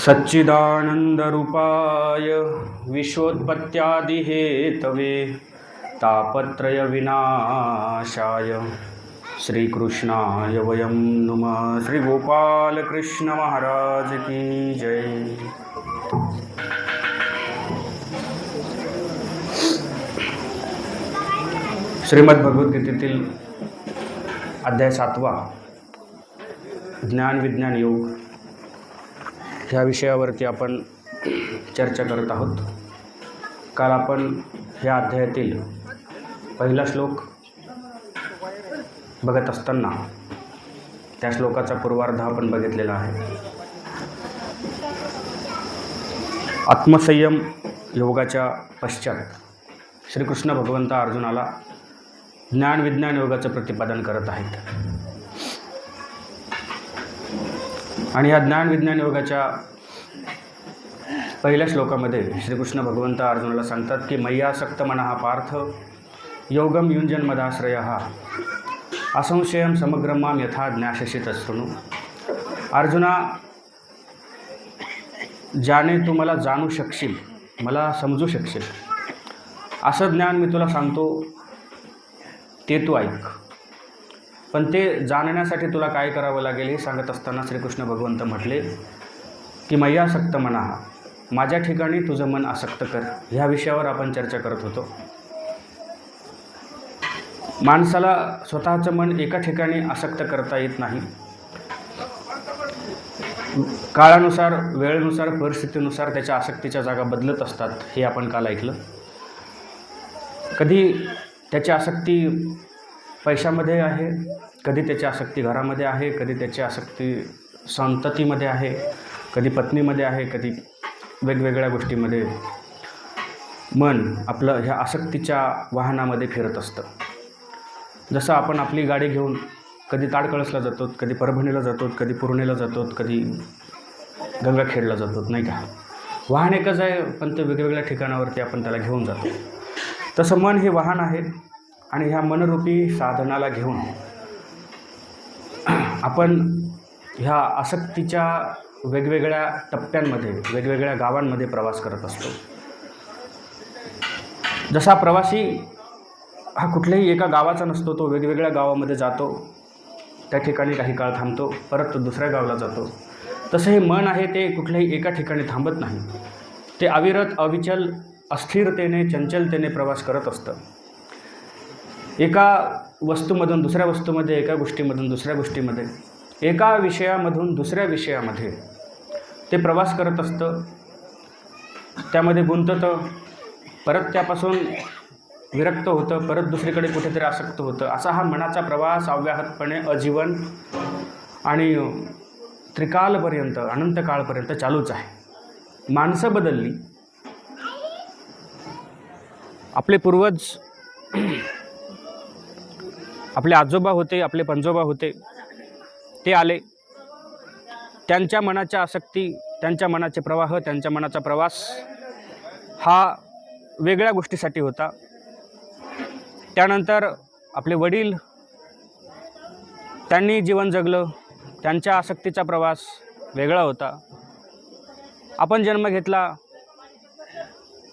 सच्चिदानंदरूपाय विश्वोत्पत्त्यादिहेतवे तापत्रय विनाशाय श्रीकृष्णाय वयं नुमः। श्री गोपाल कृष्ण महाराज की जय। श्रीमद् भगवद्गीतेतील अध्याय 7 ज्ञान विज्ञान योग ह्या विषयावरती आपण चर्चा करत आहोत। काल आपण ह्या अध्यायातील पहिला श्लोक बघत असताना त्या श्लोकाचा पूर्वार्ध आपण बघितलेला आहे। आत्मसंयम योगाच्या पश्चात श्रीकृष्ण भगवंत अर्जुनाला ज्ञान विज्ञान योगाचं प्रतिपादन करत आहेत आणि या ज्ञान विज्ञान योगाच्या पहिल्या श्लोकामध्ये श्रीकृष्ण भगवंत अर्जुनाला सांगतात की मय्यासक्त मनः पार्थ योगम युञ्जन मदाश्रयः असंशयम समग्रं मां यथा ज्ञास्यसि तच्छृणु। अर्जुना, ज्याने तू मला जाणू शकशील, मला समजू शकशील असं ज्ञान मी तुला सांगतो ते तू ऐक। पण ते जाणण्यासाठी तुला काय करावं लागेल हे सांगत असताना श्रीकृष्ण भगवंत म्हटले की मय्यासक्त मनः, माझ्या ठिकाणी तुझं मन आसक्त कर। ह्या विषयावर आपण चर्चा करत होतो। माणसाला स्वतःचं मन एका ठिकाणी आसक्त करता येत नाही। काळानुसार, वेळेनुसार, परिस्थितीनुसार त्याच्या आसक्तीच्या जागा बदलत असतात, हे आपण काल ऐकलं। कधी त्याची आसक्ती पैशामध्ये आहे, कधी त्याची आसक्ती घरामध्ये आहे, कधी त्याची आसक्ती संततीमध्ये आहे, कधी पत्नीमध्ये आहे, कधी वेगवेगळ्या गोष्टीमध्ये मन आपलं ह्या आसक्तीच्या वाहनामध्ये फिरत असतं। जसं आपण आपली गाडी घेऊन कधी ताडकळसला जातो, कधी परभणीला जातो, कधी पूर्णेला जातो, कधी गंगाखेडला जातो, नाही का? वाहन एकच आहे पण ते वेगवेगळ्या ठिकाणावरती आपण त्याला घेऊन जातो। तसं मन हे वाहन आहे आणि ह्या मनरूपी साधनाला घेऊन आपण ह्या आसक्तीच्या वेगवेगळ्या टप्प्यांमध्ये, वेगवेगळ्या गावांमध्ये प्रवास करत असतो। जसा प्रवासी हा कुठल्याही एका गावाचा नसतो, तो वेगवेगळ्या गावामध्ये जातो, त्या ठिकाणी काही काळ थांबतो, परत तो दुसऱ्या गावाला जातो। तसं हे मन आहे, ते कुठल्याही एका ठिकाणी थांबत नाही। ते अविरत, अविचल, अस्थिरतेने, चंचलतेने प्रवास करत असतं। एका वस्तूमधून दुसऱ्या वस्तूमध्ये, एका गोष्टीमधून दुसऱ्या गोष्टीमध्ये, एका विषयामधून दुसऱ्या विषयामध्ये ते प्रवास करत असतं, त्यामध्ये गुंततं, परत त्यापासून विरक्त होतं, परत दुसरीकडे कुठेतरी आसक्त होतं। असा हा मनाचा प्रवास अव्याहतपणे आजीवन आणि त्रिकालपर्यंत, अनंत काळपर्यंत चालूच आहे। माणसं बदलली, आपले पूर्वज, आपले आजोबा होते, आपले पणजोबा होते, ते आले, त्यांच्या मनाच्या आसक्ती, त्यांच्या मनाचे प्रवाह, त्यांच्या मनाचा प्रवास हा वेगळ्या गोष्टीसाठी होता। त्यानंतर आपले वडील, त्यांनी जीवन जगलं, त्यांच्या आसक्तीचा प्रवास वेगळा होता। आपण जन्म घेतला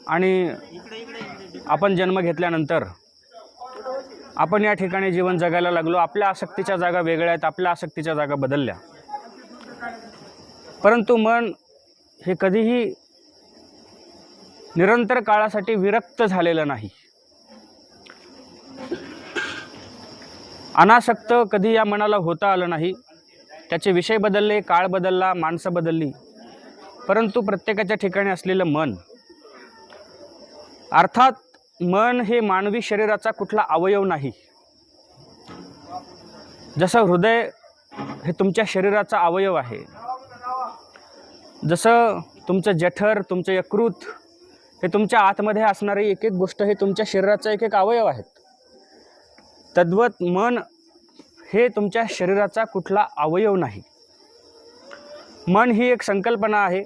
आणि आपण जन्म घेतल्यानंतर आपण या ठिकाणी जीवन जगायला लागलो। आपल्या आसक्तीच्या जागा वेगळ्या आहेत, आपल्या आसक्तीच्या जागा बदलल्या, परंतु मन हे कधीही निरंतर काळासाठी विरक्त झालेलं नाही। अनासक्त कधी या मनाला होता आलं नाही। त्याचे विषय बदलले, काळ बदलला, माणसं बदलली, परंतु प्रत्येकाच्या ठिकाणी असलेलं मन, अर्थात मन हे मानवी शरीराचा कुठला अवयव नाही। जसं हृदय हे तुमच्या शरीराचा अवयव आहे, जसं तुमचं जठर, तुमचं यकृत हे तुमच्या आतमध्ये असणारी एक एक गोष्ट हे तुमच्या शरीराचा एक एक अवयव आहेत, तद्वत मन हे तुमच्या शरीराचा कुठला अवयव नाही। मन ही एक संकल्पना आहे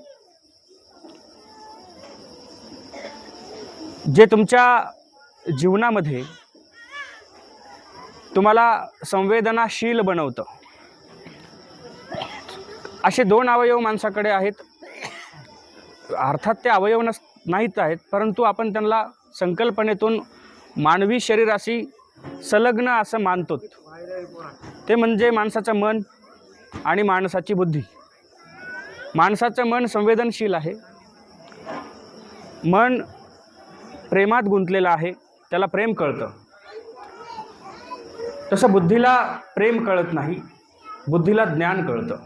जे तुमच्या जीवनामध्ये तुम्हाला संवेदनाशील बनवतं। असे दोन अवयव माणसाकडे आहेत, अर्थात ते अवयव नाहीत आहेत, परंतु आपण त्यांना संकल्पनेतून मानवी शरीराशी संलग्न असं मानतो. ते म्हणजे माणसाचं मन आणि माणसाची बुद्धी. माणसाचं मन संवेदनशील आहे, मन प्रेमात गुंतलेलं आहे, त्याला प्रेम कळतं. तसं बुद्धीला प्रेम कळत नाही, बुद्धीला ज्ञान कळतं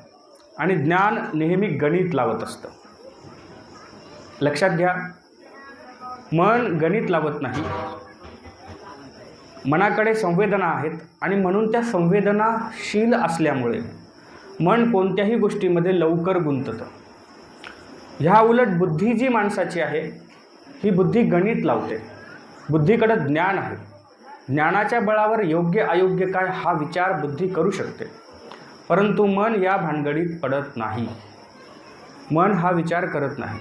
आणि ज्ञान नेहमी गणित लावत असतं. लक्षात घ्या, मन गणित लावत नाही, मनाकडे संवेदना आहेत आणि म्हणून त्या संवेदनाशील असल्यामुळे मन कोणत्याही गोष्टीमध्ये लवकर गुंततं. ह्या उलट बुद्धी जी माणसाची आहे ही बुद्धी गणित लावते. बुद्धीकडं ज्ञान आहे, ज्ञानाच्या बळावर योग्य अयोग्य काय हा विचार बुद्धी करू शकते, परंतु मन या भानगडीत पडत नाही. मन हा विचार करत नाही.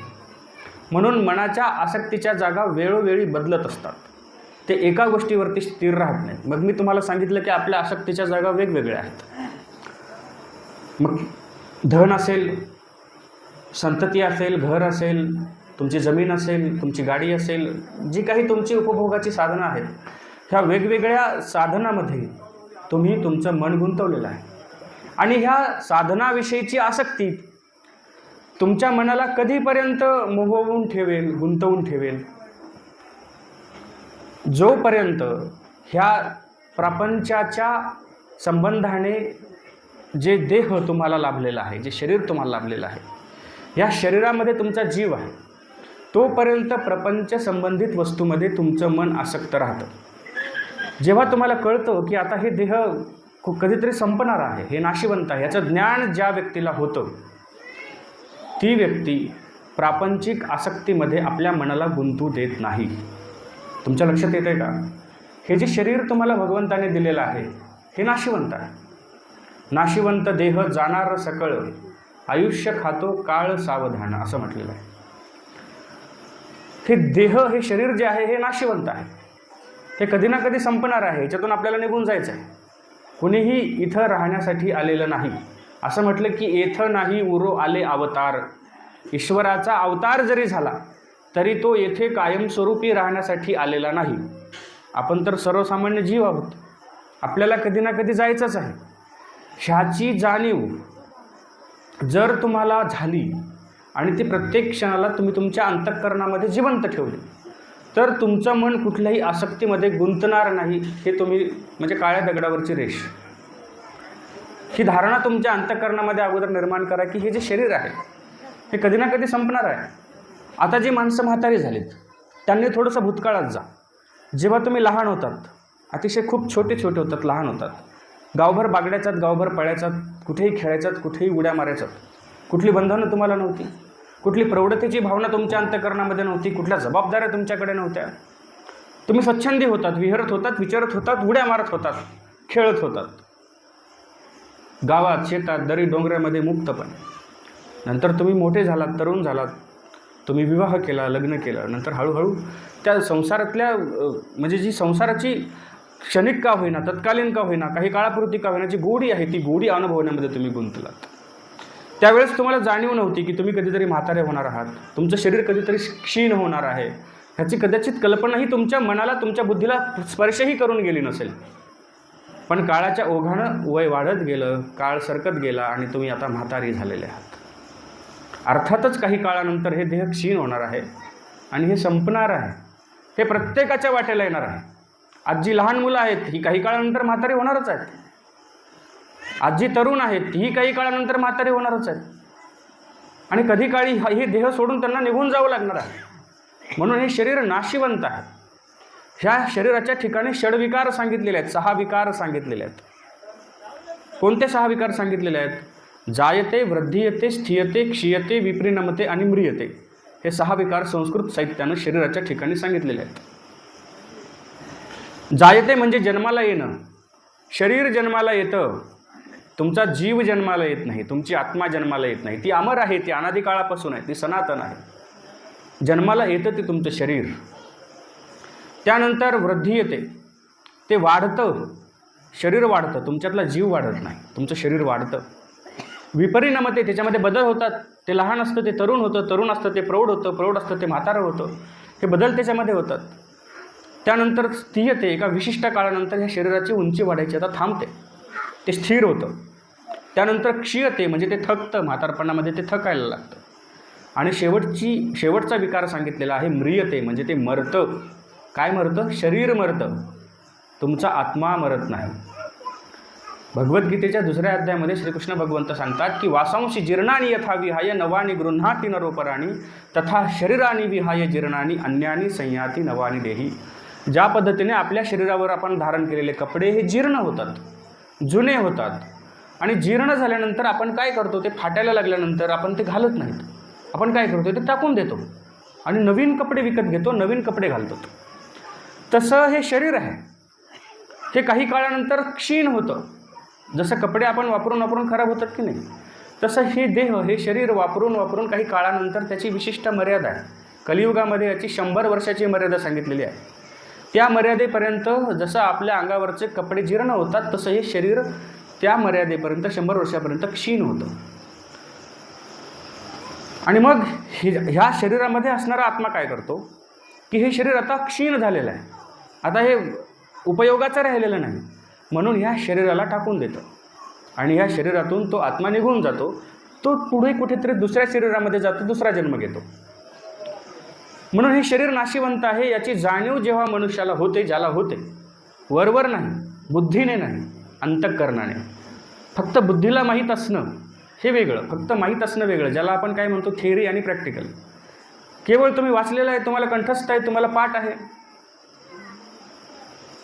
म्हणून मनाच्या आसक्तीच्या जागा वेळोवेळी बदलत असतात, ते एका गोष्टीवरती स्थिर राहत नाही. मग मी तुम्हाला सांगितलं की आपल्या आसक्तीच्या जागा वेगवेगळ्या आहेत. मग धन असेल, संतती असेल, घर असेल, तुमची जमीन असेल, तुमची गाडी असेल, जी काही तुमची उपभोगाची साधनं आहेत, ह्या वेगवेगळ्या साधनामध्ये तुम्ही तुमचं मन गुंतवलेलं आहे. आणि ह्या साधनाविषयीची आसक्ती तुमच्या मनाला कधीपर्यंत मोहवून ठेवेल, गुंतवून ठेवेल? जोपर्यंत ह्या प्रपंचाच्या संबंधाने जे देह तुम्हाला लाभलेला आहे, जे शरीर तुम्हाला लाभलेलं आहे, या शरीरामध्ये तुमचा जीव आहे, तोपर्यंत प्रपंच संबंधित वस्तूमध्ये तुमचं मन आसक्त राहतं. जेव्हा तुम्हाला कळतं की आता हे देह कधीतरी संपणार आहे, हे नाशिवंत आहे, याचं ज्ञान ज्या व्यक्तीला होतं, ती व्यक्ती प्रापंचिक आसक्तीमध्ये आपल्या मनाला गुंतू देत नाही. तुमच्या लक्षात येतं आहे का? हे जे शरीर तुम्हाला भगवंताने दिलेलं आहे हे नाशिवंत आहे. नाशिवंत देह जाणार सकळ, आयुष्य खातो काळ सावधान असं म्हटलेलं आहे. हे देह, हे शरीर जे आहे हे नाशिवंत आहे, हे कधी ना कधी संपणार आहे, याच्यातून आपल्याला निघून जायचं आहे. कुणीही इथं राहण्यासाठी आलेलं नाही. असं म्हटलं की येथं नाही उरो आले अवतार. ईश्वराचा अवतार जरी झाला तरी तो येथे कायमस्वरूपी राहण्यासाठी आलेला नाही. आपण तर सर्वसामान्य जीव आहोत, आपल्याला कधी ना कधी जायचंच आहे. ह्याची जाणीव जर तुम्हाला झाली आणि ती प्रत्येक क्षणाला तुम्ही तुमच्या अंतःकरणामध्ये जिवंत ठेवली, तर तुमचं मन कुठल्याही आसक्तीमध्ये गुंतणार नाही. हे तुम्ही म्हणजे काळ्या दगडावरची रेष, ही धारणा तुमच्या अंतःकरणामध्ये अगोदर निर्माण करा की हे जे शरीर आहे हे कधी ना कधी संपणार आहे. आता जी माणसं म्हातारी झालीत त्यांनी थोडंसं भूतकाळात जा. जेव्हा तुम्ही लहान होतात, अतिशय खूप छोटे छोटे होतात, लहान होतात, गावभर बागड्याचात, गावभर पळ्याचात, कुठेही खेळायचात, कुठेही उड्या मारायचात, कुठली बंधनं तुम्हाला नव्हती, कुठली प्रौढतेची भावना तुमच्या अंतःकरणामध्ये नव्हती, कुठल्या जबाबदाऱ्या तुमच्याकडे नव्हत्या. तुम्ही स्वच्छंदी होतात, विहरत होतात, विचारत होतात, उड्या मारत होतात, खेळत होतात, गावात, शेतात, दरी डोंगरामध्ये मुक्तपणे. नंतर तुम्ही मोठे झालात, तरुण झालात, तुम्ही विवाह केला, लग्न केलं, नंतर हळूहळू त्या संसारातल्या म्हणजे जी संसाराची क्षणिक का होईना, तत्कालीन का होईना, काही काळापुरती का होईना जी गोडी आहे ती गोडी अनुभवण्यामध्ये तुम्ही गुंतलात. त्यावेळेस तुम्हाला जाणीव नव्हती की तुम्ही कधीतरी म्हातारे होणार आहात, तुमचं शरीर कधीतरी क्षीण होणार आहे. ह्याची कदाचित कल्पनाही तुमच्या मनाला, तुमच्या बुद्धीला स्पर्शही करून गेली नसेल. पण काळाच्या ओघानं वय वाढत गेलं, काळ सरकत गेला आणि तुम्ही आता म्हातारी झालेले आहात. अर्थातच काही काळानंतर हे देह क्षीण होणार आहे आणि हे संपणार आहे. हे प्रत्येकाच्या वाटेला येणार आहे. आज जी लहान मुलं आहेत ही काही काळानंतर म्हातारी होणारच आहेत. आज जी तरुण आहेत ही काही काळानंतर म्हातारी होणारच आहेत. आणि कधी काळी हे देह सोडून त्यांना निघून जावं लागणार आहे. म्हणून हे शरीर नाशिवंत आहे. ह्या शरीराच्या ठिकाणी षडविकार सांगितलेले आहेत, 6 विकार सांगितलेले आहेत. कोणते 6 विकार सांगितलेले आहेत? जायते, वृद्धीयते, स्थियते, क्षीयते, विपरिणमते आणि म्रियते. हे 6 विकार संस्कृत साहित्यानं शरीराच्या ठिकाणी सांगितलेले आहेत. जायते म्हणजे जन्माला येणं. शरीर जन्माला येतं, तुमचा जीव जन्माला येत नाही, तुमची आत्मा जन्माला येत नाही. ती अमर आहे, ती अनादी काळापासून आहे, ती सनातन आहे. जन्माला येतं ते तुमचं शरीर. त्यानंतर वृद्धी येते, ते वाढतं, शरीर वाढतं, तुमच्यातला जीव वाढत नाही, तुमचं शरीर वाढतं. विपरिणामते, त्याच्यामध्ये बदल होतात. ते लहान असतं ते तरुण होतं, तरुण असतं ते प्रौढ होतं, प्रौढ असतं ते म्हातारं होतं. हे बदल त्याच्यामध्ये होतात. त्यानंतर स्थियते, एका विशिष्ट काळानंतर ह्या शरीराची उंची वाढायची आता थांबते, ते स्थिर होतं. त्यानंतर क्षीयते, म्हणजे ते थकतं, म्हातारपणामध्ये ते थकायला लागतं. आणि शेवटचा विकार सांगितलेला आहे म्रियते, म्हणजे ते मरतं. काय मरतं? शरीर मरतं, तुमचा आत्मा मरत नाही. भगवद्गीतेच्या 2ऱ्या अध्यायामध्ये श्रीकृष्ण भगवंत सांगतात की वासांशी जीर्णानी यथा विहाय नवानी गृह्णाती नरोपराणी तथा शरीरानी विहाय जीर्णानी अन्यानी संयाती नवानी देही. ज्या पद्धतीने आपल्या शरीरावर आपण धारण केलेले कपडे हे जीर्ण होतात, जुने होतात, आणि जीर्ण झाल्यानंतर आपण काय करतो? ते फाटायला लागल्यानंतर आपण ते घालत नाहीत. आपण काय करतो? ते टाकून देतो आणि नवीन कपडे विकत घेतो, नवीन कपडे घालतो. तसं हे शरीर आहे, ते काही काळानंतर क्षीण होतं. जसं कपडे आपण वापरून वापरून खराब होतात की नाही, तसं हे देह, हे शरीर वापरून वापरून काही काळानंतर त्याची विशिष्ट मर्यादा आहे. कलियुगामध्ये याची 100 वर्षाची मर्यादा सांगितलेली आहे. त्या मर्यादेपर्यंत जसं आपल्या अंगावरचे कपडे जीर्ण होतात तसं हे शरीर त्या मर्यादेपर्यंत 100 वर्षापर्यंत क्षीण होतं. आणि मग ह्या शरीरामध्ये असणारा आत्मा काय करतो की हे शरीर आता क्षीण झालेलं आहे, आता हे उपयोगाचं राहिलेलं नाही, म्हणून ह्या शरीराला टाकून देतं. आणि ह्या शरीरातून तो आत्मा निघून जातो. तो पुढे कुठेतरी दुसऱ्या शरीरामध्ये जातो, दुसरा जन्म घेतो. म्हणून हे शरीर नाशिवंत आहे याची जाणीव जेव्हा मनुष्याला होते, ज्याला होते, वरवर नाही, बुद्धीने नाही, अंतःकरणाने. फक्त बुद्धीला माहीत असणं हे वेगळं, फक्त माहीत असणं वेगळं, ज्याला आपण काय म्हणतो थिअरी आणि प्रॅक्टिकल. केवळ तुम्ही वाचलेलं आहे, तुम्हाला कंठस्थ आहे, तुम्हाला पाठ आहे,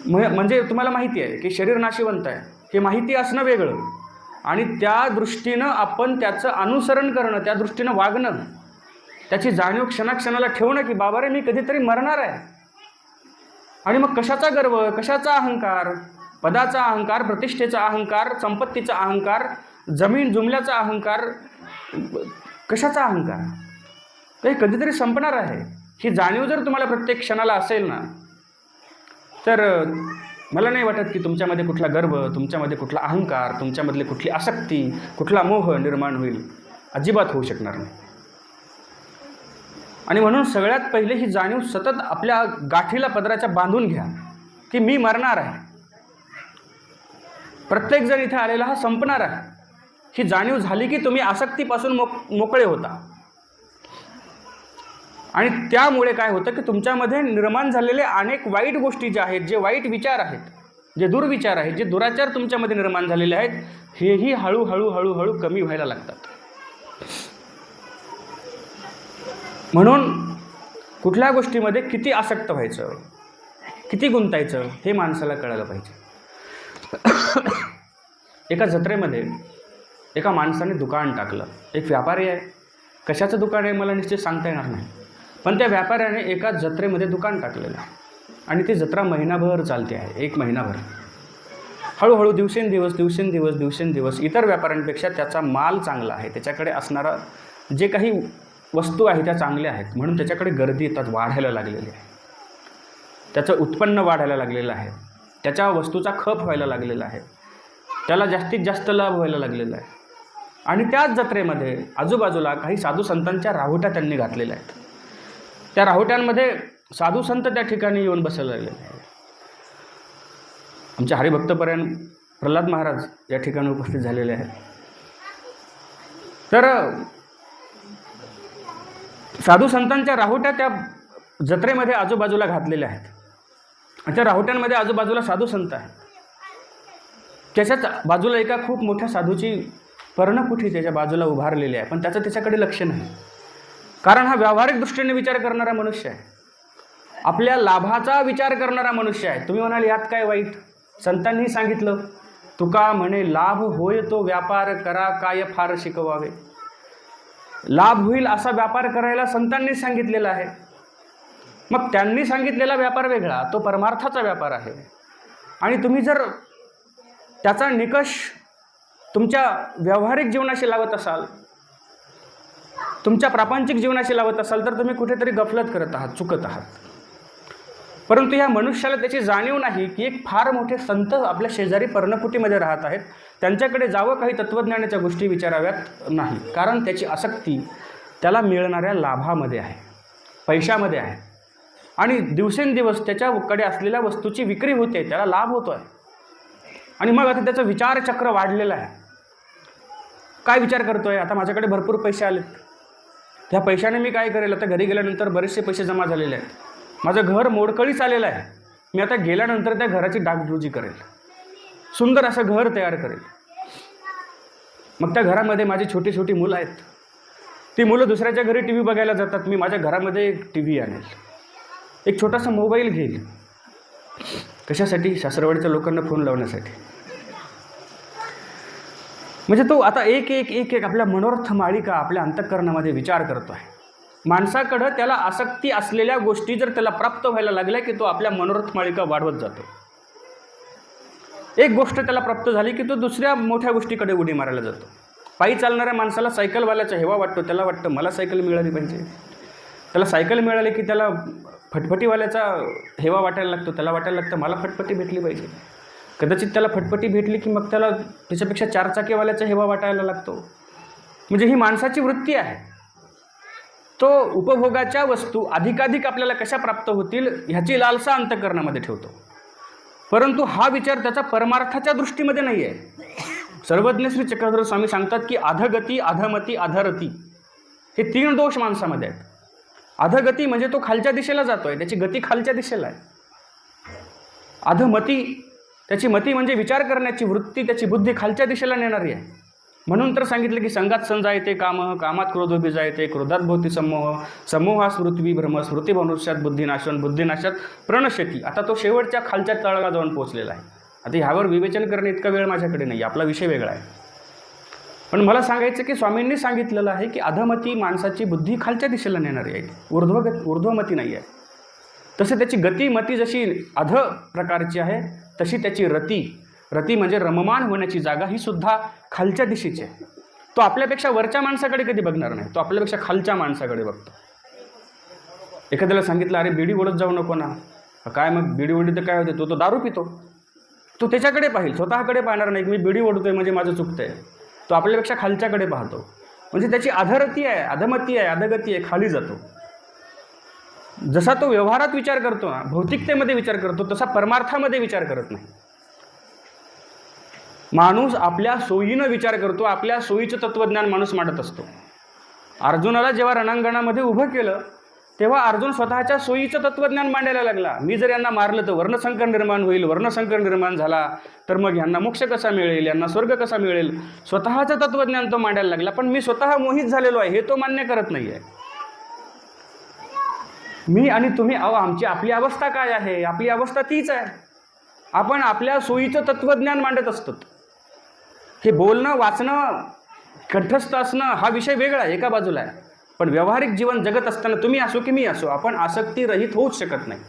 म्हणजे तुम्हाला माहिती आहे की शरीर नाशिवंत आहे, हे माहिती असणं वेगळं, आणि त्या दृष्टीनं आपण त्याचं अनुसरण करणं, त्या दृष्टीनं वागणं, त्याची जाणीव क्षणाक्षणाला ठेवणं की बाबा रे मी कधीतरी मरणार आहे. आणि मग कशाचा गर्व, कशाचा अहंकार? पदाचा अहंकार, प्रतिष्ठेचा अहंकार, संपत्तीचा अहंकार, जमीन जुमल्याचा अहंकार, कशाचा अहंकार? हे कधीतरी संपणार आहे. ही जाणीव जर तुम्हाला प्रत्येक क्षणाला असेल ना, तर मला नाही वाटत की तुमच्यामध्ये कुठला गर्व, तुमच्यामध्ये कुठला अहंकार, तुमच्यामधली कुठली आसक्ती, कुठला मोह निर्माण होईल. अजिबात होऊ शकणार नाही. आणि म्हणून सगळ्यात पहिले ही जाणीव सतत आपल्या गाठीला पदराच्या बांधून घ्या की मी मरणार आहे. प्रत्येकजण इथे आलेला हा संपणार आहे. ही जाणीव झाली की तुम्ही आसक्तीपासून मोकळे होता. आणि त्यामुळे काय होतं की तुमच्यामध्ये निर्माण झालेले अनेक वाईट गोष्टी ज्या आहेत, जे वाईट विचार आहेत, जे दुर्विचार आहेत, जे दुराचार तुमच्यामध्ये निर्माण झालेले आहेत, हेही हळूहळू हळूहळू कमी व्हायला लागतात. म्हणून कुठल्या गोष्टीमध्ये किती आसक्त व्हायचं, किती गुंतायचं हे माणसाला कळायला पाहिजे. एका जत्रेमध्ये एका माणसाने दुकान टाकलं. एक व्यापारी आहे, कशाचं दुकान आहे मला निश्चित सांगता येणार नाही, पण त्या व्यापाऱ्याने एका जत्रेमध्ये दुकान टाकलेलं आणि ती जत्रा महिनाभर चालते आहे. 1 महिनाभर हळूहळू दिवसेंदिवस इतर व्यापाऱ्यांपेक्षा त्याचा माल चांगला आहे, त्याच्याकडे असणारा जे काही वस्तू आहे त्या चांगल्या आहेत, म्हणून त्याच्याकडे गर्दी येतात, वाढायला लागलेली आहे. त्याचं उत्पन्न वाढायला लागलेलं आहे, त्याच्या वस्तूचा खप व्हायला लागलेला आहे, त्याला जास्तीत जास्त लाभ व्हायला लागलेला आहे. आणि त्याच जत्रेमध्ये आजूबाजूला काही साधू संतांच्या राहुट्या त्यांनी घातलेल्या आहेत. त्या राहुट्यांमध्ये साधू संत त्या ठिकाणी येऊन बसायला लागलेले आहेत. आमचे हरिभक्तपरायण प्रल्हाद महाराज या ठिकाणी उपस्थित झालेले आहेत. तर साधू संतांच्या राहुट्या त्या जत्रेमध्ये आजूबाजूला घातलेल्या आहेत. आणि त्या राहुट्यांमध्ये आजूबाजूला साधू संत आहे. त्याच्याच बाजूला एका खूप मोठ्या साधूची पर्णकुठी त्याच्या बाजूला उभारलेली आहे, पण त्याचं त्याच्याकडे लक्ष नाही. कारण हा व्यावहारिक दृष्टीने विचार करणारा मनुष्य आहे, आपल्या लाभाचा विचार करणारा मनुष्य आहे. तुम्ही म्हणाल यात काय वाईट? संतांनी सांगितलं, तुका म्हणे लाभ होय तो व्यापार करा काय फार शिकवावे. लाभ होईल असा व्यापार करायला संतांनी सांगितलेला आहे. मग त्यांनी सांगितलेला व्यापार वेगळा, तो परमार्थाचा व्यापार आहे. आणि तुम्ही जर त्याचा निकष तुमच्या व्यावहारिक जीवनाशी लावत असाल, तुमच्या प्रापंचिक जीवनाशी लावत असाल, तर तुम्ही कुठेतरी गफलत करत आहात, चुकत आहात. परंतु ह्या मनुष्याला त्याची जाणीव नाही की एक फार मोठे संत आपल्या शेजारी पर्णकुटीमध्ये राहत आहेत, त्यांच्याकडे जावं, काही तत्त्वज्ञानाच्या गोष्टी विचाराव्यात नाही. कारण त्याची आसक्ती त्याला मिळणाऱ्या लाभामध्ये आहे, पैशामध्ये आहे, आणि दिवसेंदिवस त्याच्याकडे असलेल्या वस्तूची विक्री होते, त्याला लाभ होतो आहे. आणि मग आता त्याचं विचारचक्र वाढलेलं आहे. काय विचार करतो आहे, आता माझ्याकडे भरपूर पैसे आलेत, त्या पैशाने मी काय करेल, आता घरी गेल्यानंतर बरेचसे पैसे जमा झालेले आहेत, माझं घर मोडकळीच आलेलं आहे, मी आता गेल्यानंतर त्या घराची डागडुजी करेल, सुंदर असं घर तयार करेल. मग त्या घरामध्ये माझी छोटी छोटी मुलं आहेत, ती मुलं दुसऱ्याच्या घरी टी व्ही बघायला जातात, मी माझ्या घरामध्ये एक टी व्ही आणेल, एक छोटासा मोबाईल घेईल. कशासाठी? सासरवाडीच्या लोकांना फोन लावण्यासाठी. म्हणजे तो आता एक एक एक एक आपल्या मनोरथ माळिका आपल्या अंतःकरणामध्ये विचार करतो आहे. माणसाकडं त्याला आसक्ती असलेल्या गोष्टी जर त्याला प्राप्त व्हायला लागल्या की तो आपल्या मनोरथ माळिका वाढवत जातो. एक गोष्ट त्याला प्राप्त झाली की तो दुसऱ्या मोठ्या गोष्टीकडे उडी मारायला जातो. पायी चालणाऱ्या माणसाला सायकलवाल्याचा हेवा वाटतो, त्याला वाटतं मला सायकल मिळाली पाहिजे. त्याला सायकल मिळाली की त्याला फटफटीवाल्याचा हेवा वाटायला लागतो, त्याला वाटायला लागतं मला फटफटी भेटली पाहिजे. कदाचित त्याला फटफटी भेटली की मग त्याला त्याच्यापेक्षा चारचाकीवाल्याचा हेवा वाटायला लागतो. म्हणजे ही माणसाची वृत्ती आहे. तो उपभोगाच्या वस्तू अधिकाधिक आपल्याला कशा प्राप्त होतील ह्याची लालसा अंतःकरणामध्ये ठेवतो. परंतु हा विचार त्याचा परमार्थाच्या दृष्टीमध्ये नाही आहे. सर्वज्ञ श्री चक्रधर स्वामी सांगतात की अधगती, अधमती, अधरती हे 3 दोष माणसामध्ये आहेत. अधगती म्हणजे तो खालच्या दिशेला जातो आहे, त्याची गती खालच्या दिशेला आहे. अधमती, त्याची मती म्हणजे विचार करण्याची वृत्ती, त्याची बुद्धी खालच्या दिशेला नेणारी आहे. म्हणून तर सांगितलं की संगात संजायते काम, कामात क्रोधोभी जायते, क्रोधात भोवती समोह, समोहा स्मृती भ्रम, स्मृती भनुष्यात बुद्धिनाशन, बुद्धिनाशात प्रणश्यती. आता तो शेवटच्या खालच्या तळाला जाऊन पोहोचलेला आहे. आता ह्यावर विवेचन करणे इतका वेळ माझ्याकडे नाही, आपला विषय वेगळा आहे. पण मला सांगायचं की स्वामींनी सांगितलेलं आहे की अधमती माणसाची बुद्धी खालच्या दिशेला नेणारी आहे, ऊर्ध्वमती नाही आहे. तसे त्याची गतिमती जशी अध प्रकारची आहे तशी त्याची रती म्हणजे रममान होण्याची जागा ही सुद्धा खालच्या दिशेची आहे. तो आपल्यापेक्षा वरच्या माणसाकडे कधी बघणार नाही, तो आपल्यापेक्षा खालच्या माणसाकडे बघतो. एखाद्याला सांगितलं अरे बिडी ओढत जाऊ नको ना, काय मग बिडी ओढी तर काय होते, तो दारू पितो, तो त्याच्याकडे पाहिल, स्वतःकडे पाहणार नाही की मी बिडी ओढतोय म्हणजे माझं चुकतंय. तो आपल्यापेक्षा खालच्याकडे पाहतो. म्हणजे त्याची अधरती आहे, अधमती आहे, अधगती आहे, खाली जातो. जसा तो व्यवहारात विचार करतो ना, भौतिकतेमध्ये विचार करतो, तसा परमार्थामध्ये विचार करत नाही. माणूस आपल्या सोयीनं विचार करतो, आपल्या सोयीचं तत्त्वज्ञान माणूस मांडत असतो. अर्जुनाला जेव्हा रणांगणामध्ये उभं केलं तेव्हा अर्जुन स्वतःच्या सोयीचं तत्त्वज्ञान मांडायला लागला. मी जर यांना मारलं तर वर्णसंकर निर्माण होईल, वर्णसंकर निर्माण झाला तर मग यांना मोक्ष कसा मिळेल, यांना स्वर्ग कसा मिळेल, स्वतःचं तत्त्वज्ञान तो मांडायला लागला. पण मी स्वतः मोहित झालेलो आहे हे तो मान्य करत नाही आहे. मी आणि तुम्ही आपली अवस्था काय आहे, आपली अवस्था तीच आहे. आपण आपल्या सोयीचं तत्त्वज्ञान मांडत असतो. हे बोलणं, वाचणं, कंठस्थ असणं हा विषय वेगळा आहे, एका बाजूला आहे. पण व्यावहारिक जीवन जगत असताना तुम्ही असो की मी असो, आपण आसक्ती रहित होऊच शकत नाही.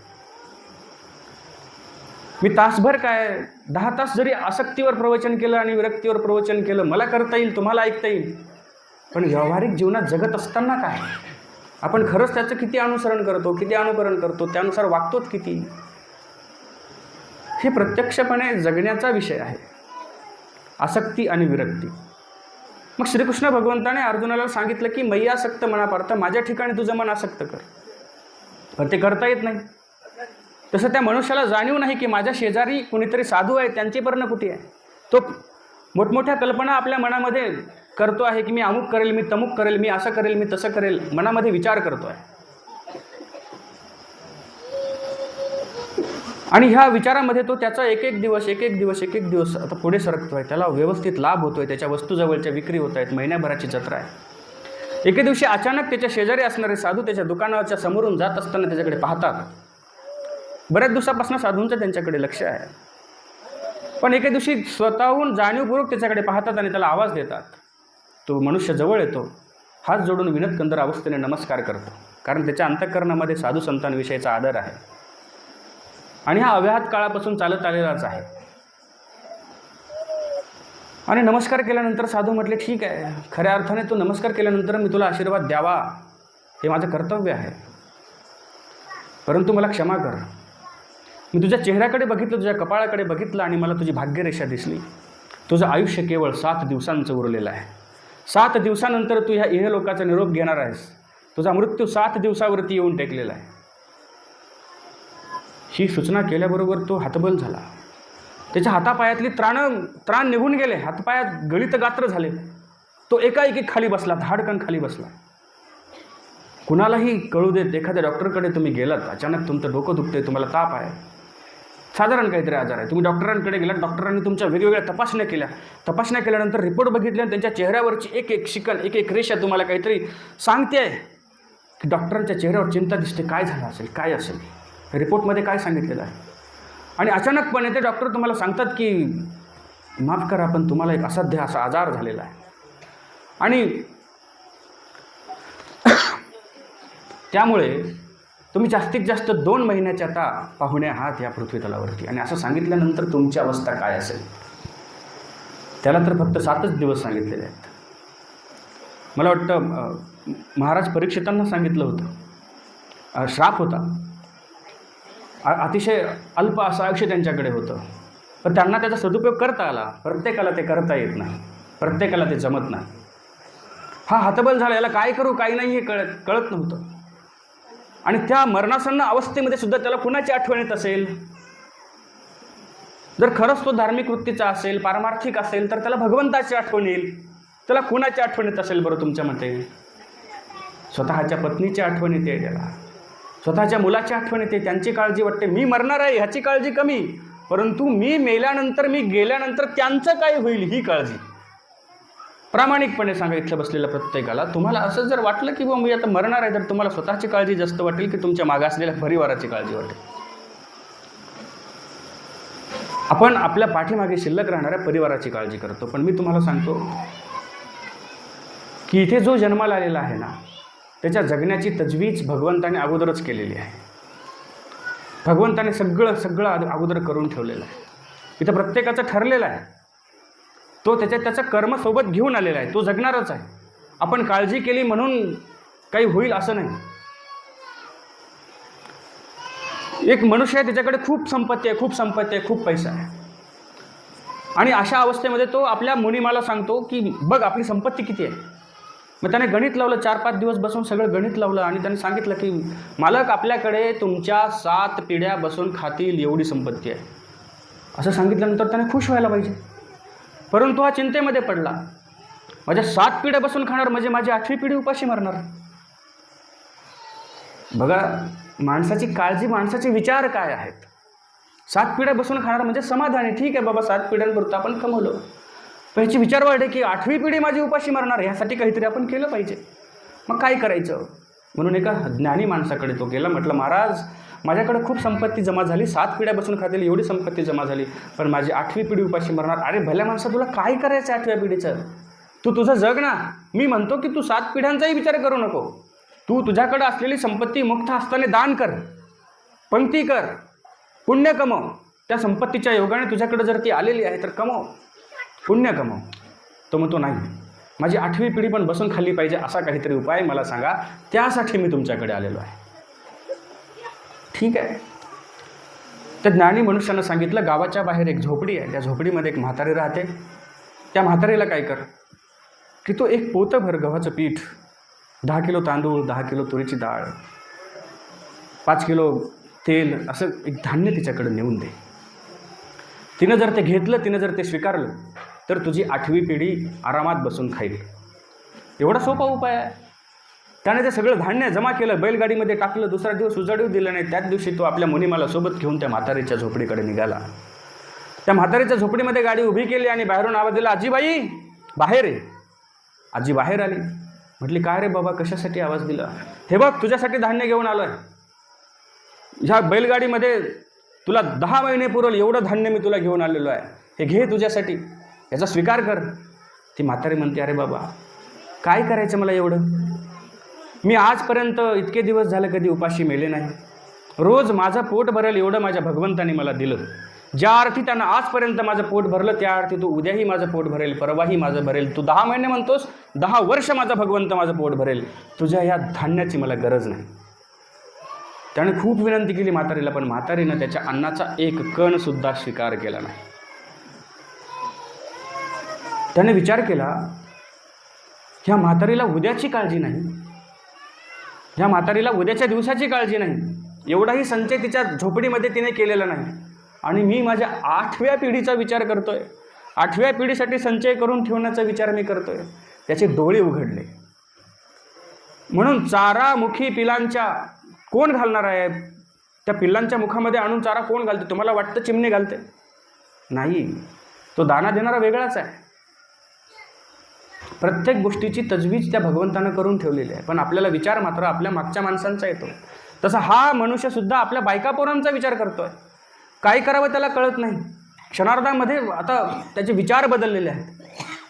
मी तासभर काय 10 तास जरी आसक्तीवर प्रवचन केलं आणि विरक्तीवर प्रवचन केलं, मला करता येईल, तुम्हाला ऐकता येईल. पण व्यावहारिक जीवनात जगत असताना काय, आपण खरंच त्याचं किती अनुसरण करतो, किती अनुकरण करतो, त्यानुसार वागतोच किती, हे प्रत्यक्षपणे जगण्याचा विषय आहे, आसक्ती आणि विरक्ती. मग श्रीकृष्ण भगवंताने अर्जुनाला सांगितलं की मय्यासक्त मनापार्थ, माझ्या ठिकाणी तुझं मन आसक्त कर. पण ते करता येत नाही. तसं त्या मनुष्याला जाणीव नाही की माझ्या शेजारी कुणीतरी साधू आहे, त्यांची पर्ण कुठे आहे. तो मोठमोठ्या कल्पना आपल्या मनामध्ये करतो आहे की मी अमुक करेल, मी तमुक करेल, मी असं करेल, मी तसं करेल, मनामध्ये विचार करतो आहे. आणि ह्या विचारामध्ये तो त्याचा एक एक दिवस आता पुढे सरकतो आहे. त्याला व्यवस्थित लाभ होतो आहे, त्याच्या वस्तूजवळच्या विक्री होत आहेत, महिन्याभराची जत्रा आहे. एके दिवशी अचानक त्याच्या शेजारी असणारे साधू त्याच्या दुकानाच्या समोरून जात असताना त्याच्याकडे पाहतात. बऱ्याच दिवसापासून साधूंचं त्यांच्याकडे लक्ष आहे. पण एके दिवशी स्वतःहून जाणीवपूर्वक त्याच्याकडे पाहतात आणि त्याला आवाज देतात. तो मनुष्य जवळ येतो, हात जोडून विनतकंदर अवस्थेने नमस्कार करतो. कारण त्याच्या अंतःकरणामध्ये साधू संतांविषयीचा आदर आहे आणि हा अव्याहत काळापासून चालत आलेलाच आहे. आणि नमस्कार केल्यानंतर साधू म्हटले ठीक आहे, खऱ्या अर्थाने तू नमस्कार केल्यानंतर मी तुला आशीर्वाद द्यावा हे माझं कर्तव्य आहे, परंतु मला क्षमा कर. मी तुझ्या चेहऱ्याकडे बघितलं, तुझ्या कपाळाकडे बघितलं आणि मला तुझी भाग्यरेषा दिसली. तुझं आयुष्य केवळ 7 दिवसांचं उरलेलं आहे. 7 दिवसानंतर तू ह्या इहलोकाचा निरोप घेणार आहेस. तुझा मृत्यू 7 दिवसावरती येऊन टेकलेला आहे. ही सूचना केल्याबरोबर तो हतबल झाला. त्याच्या हातापायातली त्राण निघून गेले. हातपायात गळित गात्र झाले. तो एकाएकी खाली बसला, धाडकन खाली बसला. कुणालाही कळू देत एखाद्या डॉक्टरकडे तुम्ही गेलात, अचानक तुमचं डोकं दुखते, तुम्हाला ताप आहे, साधारण काहीतरी आजार आहे, तुम्ही डॉक्टरांकडे गेलात. डॉक्टरांनी तुमच्या वेगवेगळ्या तपासण्या केल्यानंतर रिपोर्ट बघितले आणि त्यांच्या चेहऱ्यावरची एक एक शिकन, एक एक रेषा तुम्हाला काहीतरी सांगते आहे की डॉक्टरांच्या चेहऱ्यावर चिंता दिसते. काय झालं असेल, काय असेल, रिपोर्टमध्ये काय सांगितलेलं आहे. आणि अचानकपणे ते डॉक्टर तुम्हाला सांगतात की माफ करा, पण तुम्हाला एक असाध्य असा आजार झालेला आहे. आणि त्यामुळे तुम्ही जास्तीत जास्त 2 महिन्याच्या आता पाहुणे आहात या पृथ्वीतलावरती. आणि असं सांगितल्यानंतर तुमची अवस्था काय असेल. त्याला तर फक्त 7च दिवस सांगितलेले आहेत. मला वाटतं महाराज परीक्षितांना सांगितलं होतं, श्राप होता, अतिशय अल्प असं आयुष्य त्यांच्याकडे होतं, पण त्यांना त्याचा सदुपयोग करता आला. प्रत्येकाला ते करता येत नाही, प्रत्येकाला ते जमत नाही. हा हतबल झाला, याला काय करू काय नाही हे कळत नव्हतं. आणि त्या मरणासन्न अवस्थेमध्ये सुद्धा त्याला कुणाची आठवण येत असेल. जर खरंच तो धार्मिक वृत्तीचा असेल, पारमार्थिक असेल, तर त्याला भगवंताची आठवण येईल. त्याला कुणाची आठवण येत असेल बरं तुमच्या मते? स्वतःच्या पत्नीची आठवण येते त्याला, स्वतःच्या मुलाची आठवण येते, त्यांची काळजी वाटते. मी मरणार आहे ह्याची काळजी कमी, परंतु मी मेल्यानंतर, मी गेल्यानंतर त्यांचं काय होईल ही काळजी. प्रामाणिकपणे सांगा इथलं बसलेल्या प्रत्येकाला, तुम्हाला असं जर वाटलं की मी आता मरणार आहे, तर तुम्हाला स्वतःची काळजी जास्त वाटेल की तुमच्या मागे असलेल्या परिवाराची काळजी वाटेल? आपण आपल्या पाठीमागे शिल्लक राहणाऱ्या परिवाराची काळजी करतो. पण मी तुम्हाला सांगतो की इथे जो जन्माला आलेला आहे ना, त्याच्या जगण्याची तजवीज भगवंताने अगोदरच केलेली आहे. भगवंताने सगळं अगोदर करून ठेवलेलं आहे. इथं प्रत्येकाचं ठरलेलं आहे. तो त्याचं कर्म सोबत घेऊन आलेला आहे. तो जगणारच आहे. आपण काळजी केली म्हणून काही होईल असं नाही. एक मनुष्य आहे, त्याच्याकडे खूप संपत्ती आहे, खूप पैसा आहे, आणि अशा अवस्थेमध्ये तो आपल्या मुनिमाला सांगतो की बघ आपली संपत्ती किती आहे. मग त्याने गणित लावलं, 4-5 दिवस बसून सगळं गणित लावलं आणि त्याने सांगितलं की मालक, आपल्याकडे तुमच्या 7 पिढ्या बसून खातील एवढी संपत्ती आहे. असं सांगितल्यानंतर त्याने खुश व्हायला पाहिजे, परंतु हा चिंतेमध्ये पडला. माझ्या 7 पिढ्या बसून खाणार म्हणजे माझी 8वी पिढी उपाशी मरणार. बघा, माणसाची काळजी, माणसाचे विचार काय आहेत. 7 पिढ्या बसून खाणार म्हणजे समाधानी, ठीक आहे बाबा, 7 पिढ्यांपुरतं आपण कमवलं. पण ह्याची विचार वाढे की 8वी पिढी माझी उपाशी मरणार, ह्यासाठी काहीतरी आपण केलं पाहिजे. मग काय करायचं म्हणून एका ज्ञानी माणसाकडे तो गेला. म्हटलं, महाराज, माझ्याकडे खूप संपत्ती जमा झाली, 7 पिढ्या बसून खातील एवढी संपत्ती जमा झाली, पण माझी 8वी पिढी उपाशी मरणार. अरे भल्या माणसा, तुला काय करायचं 8व्या पिढीचं? तू तुझं जग ना. मी म्हणतो की तू 7 पिढ्यांचाही विचार करू नको. तू तुझ्याकडे असलेली संपत्ती मुक्त हस्ताने दान कर, पंक्ती कर, पुण्य कमव. त्या संपत्तीच्या योगाने तुझ्याकडे जर ती आलेली आहे तर कमव, पुण्य कमव. तो म्हणतो, नाही, माझी 8वी पिढी पण बसून खाल्ली पाहिजे, असा काहीतरी उपाय मला सांगा, त्यासाठी मी तुमच्याकडे आलेलो आहे. ठीक आहे. त्या ज्ञानी मनुष्यानं सांगितलं, गावाच्या बाहेर एक झोपडी आहे, त्या झोपडीमध्ये एक म्हातारी राहते. त्या म्हातारीला काय कर की तो 1 पोतभर गव्हाचं पीठ, 10 किलो तांदूळ, 10 किलो तुरीची डाळ, 5 किलो तेल, असं एक धान्य तिच्याकडे नेऊन दे. तिनं जर ते घेतलं, तिनं जर ते स्वीकारलं, तर तुझी 8वी पिढी आरामात बसून खाईल. एवढा सोपा उपाय आहे. त्याने ते सगळं धान्य जमा केलं, बैलगाडीमध्ये टाकलं, दुसरा दिवस उजाडू दिलं नाही. त्याच दिवशी तो आपल्या मुनिमाला सोबत घेऊन त्या म्हातारीच्या झोपडीकडे निघाला. त्या म्हातारीच्या झोपडीमध्ये गाडी उभी केली आणि बाहेरून आवाज दिला, आजीबाई बाहेर आहे. आजी बाहेर आली. म्हटली, काय रे बाबा, कशासाठी आवाज दिला? हे बघ, तुझ्यासाठी धान्य घेऊन आलो आहे. ह्या बैलगाडीमध्ये तुला 10 महिने पुरल एवढं धान्य मी तुला घेऊन आलेलो आहे. हे घे तुझ्यासाठी, याचा स्वीकार कर. ती म्हातारी म्हणते, अरे बाबा, काय करायचं मला एवढं? मी आजपर्यंत इतके दिवस झाले कधी उपाशी मेले नाही. रोज माझं पोट भरेल एवढं माझ्या भगवंताने मला दिलं. ज्या अर्थी त्यानं आजपर्यंत माझं पोट भरलं, त्या अर्थी तू उद्याही माझं पोट भरेल, परवाही माझं भरेल. तू 10 महिने म्हणतोस, 10 वर्ष माझा भगवंत माझं पोट भरेल. तुझ्या या धान्याची मला गरज नाही. त्याने खूप विनंती केली म्हातारीला, पण म्हातारीनं त्याच्या अन्नाचा एक कण सुद्धा स्वीकार केला नाही. त्याने विचार केला, ह्या म्हातारीला उद्याची काळजी नाही, ह्या म्हातारीला उद्याच्या दिवसाची काळजी नाही, एवढाही संचय तिच्या झोपडीमध्ये तिने केलेला नाही, आणि मी माझ्या 8व्या पिढीचा विचार करतोय, 8व्या पिढीसाठी संचय करून ठेवण्याचा विचार मी करतोय. त्याचे डोळे उघडले. म्हणून चारामुखी पिलांच्या कोण घालणार आहे? त्या पिल्लांच्या मुखामध्ये आणून चारा कोण घालते? तुम्हाला वाटतं चिमणी घालते? नाही, तो दाना देणारा वेगळाच आहे. प्रत्येक गोष्टीची तजवीज त्या भगवंतानं करून ठेवलेली आहे, पण आपल्याला विचार मात्र आपल्या मागच्या माणसांचा येतो. तसा हा मनुष्यसुद्धा आपल्या बायका पोरांचा विचार करतोय. काय करावं त्याला कळत नाही. क्षणार्धामध्ये आता त्याचे विचार बदललेले आहेत.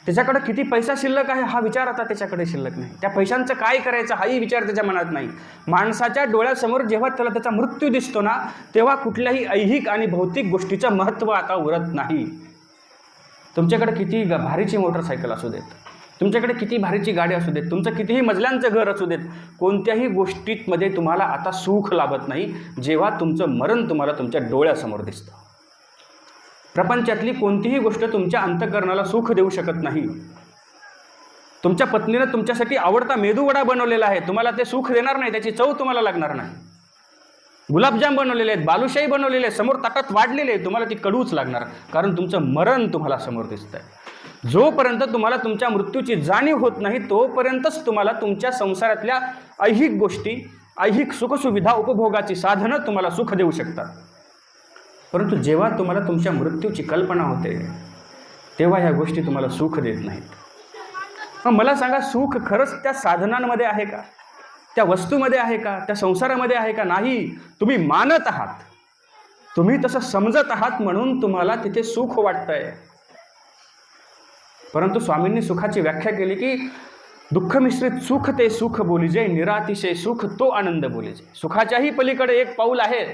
त्याच्याकडे किती पैसा शिल्लक आहे हा विचार आता त्याच्याकडे शिल्लक नाही. त्या पैशांचं काय करायचं हाही विचार त्याच्या मनात नाही. माणसाच्या डोळ्यासमोर जेव्हा त्याला त्याचा मृत्यू दिसतो ना, तेव्हा कुठल्याही ऐहिक आणि भौतिक गोष्टीचं महत्त्व आता उरत नाही. तुमच्याकडे किती भारीची मोटरसायकल असू देत, तुमच्याकडे किती भारीची गाडी असू देत, तुमचं कितीही मजल्यांचं घर असू देत, कोणत्याही गोष्टीमध्ये तुम्हाला आता सुख लाभत नाही जेव्हा तुमचं मरण तुम्हाला तुमच्या डोळ्यासमोर दिसतं. प्रपंचातली कोणतीही गोष्ट तुमच्या अंतःकरणाला सुख देऊ शकत नाही. तुमच्या पत्नीनं तुमच्यासाठी आवडता मेदूवडा बनवलेला आहे, तुम्हाला ते सुख देणार नाही, त्याची चव तुम्हाला लागणार नाही. गुलाबजाम बनवलेले आहेत, बालुशाही बनवलेले आहेत, समोर ताटात वाढलेले आहे, तुम्हाला ती कडूच लागणार, कारण तुमचं मरण तुम्हाला समोर दिसतंय. जोपर्यंत तुम्हाला तुमच्या मृत्यूची जाणीव होत नाही तोपर्यंतच तुम्हाला तुमच्या संसारातल्या ऐहिक गोष्टी, ऐहिक सुखसुविधा, उपभोगाची साधनं तुम्हाला सुख देऊ शकतात. परंतु जेव्हा तुम्हाला तुमच्या मृत्यूची कल्पना होते तेव्हा ह्या गोष्टी तुम्हाला सुख देत नाहीत. मग मला सांगा, सुख खरंच त्या साधनांमध्ये आहे का? त्या वस्तूमध्ये आहे का? त्या संसारामध्ये आहे का? नाही. तुम्ही मानत आहात, तुम्ही तसं समजत आहात म्हणून तुम्हाला तिथे सुख वाटतंय. परंतु स्वामींनी सुखाची व्याख्या केली की दुःख मिश्रित सुख ते सुख बोलिजे, निरातिशय सुख तो आनंद बोलिजे. सुखाच्याही पलीकडे एक पाऊल आहे,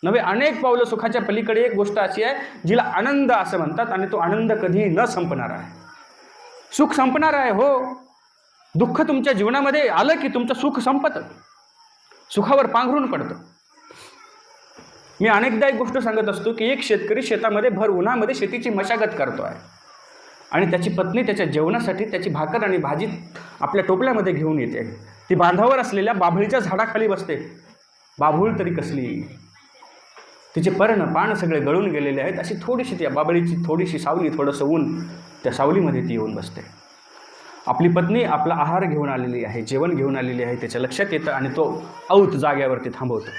नव्हे अनेक पावलं सुखाच्या पलीकडे एक गोष्ट अशी आहे जिला आनंद असं म्हणतात, आणि तो आनंद कधीही न संपणार आहे. सुख संपणार आहे हो. दुःख तुमच्या जीवनामध्ये आलं की तुमचं सुख संपतं, सुखावर पांघरून पडतं. मी अनेकदा एक गोष्ट सांगत असतो की एक शेतकरी शेतामध्ये भर उन्हामध्ये शेतीची मशागत करतो आहे, आणि त्याची पत्नी त्याच्या जेवणासाठी त्याची भाकर आणि भाजी आपल्या टोपल्यामध्ये घेऊन येते. ती बांधावर असलेल्या बाभळीच्या झाडाखाली बसते. बाभूळ तरी कसली, तिचे पर्ण पान सगळे गळून गेलेले आहेत, अशी थोडीशी त्या बाभळीची थोडीशी सावली, थोडंसं ऊन, त्या सावलीमध्ये ती येऊन बसते. आपली पत्नी आपला आहार घेऊन आलेली आहे, जेवण घेऊन आलेली आहे, त्याच्या लक्षात येतं, आणि तो औत जाग्यावरती थांबवतो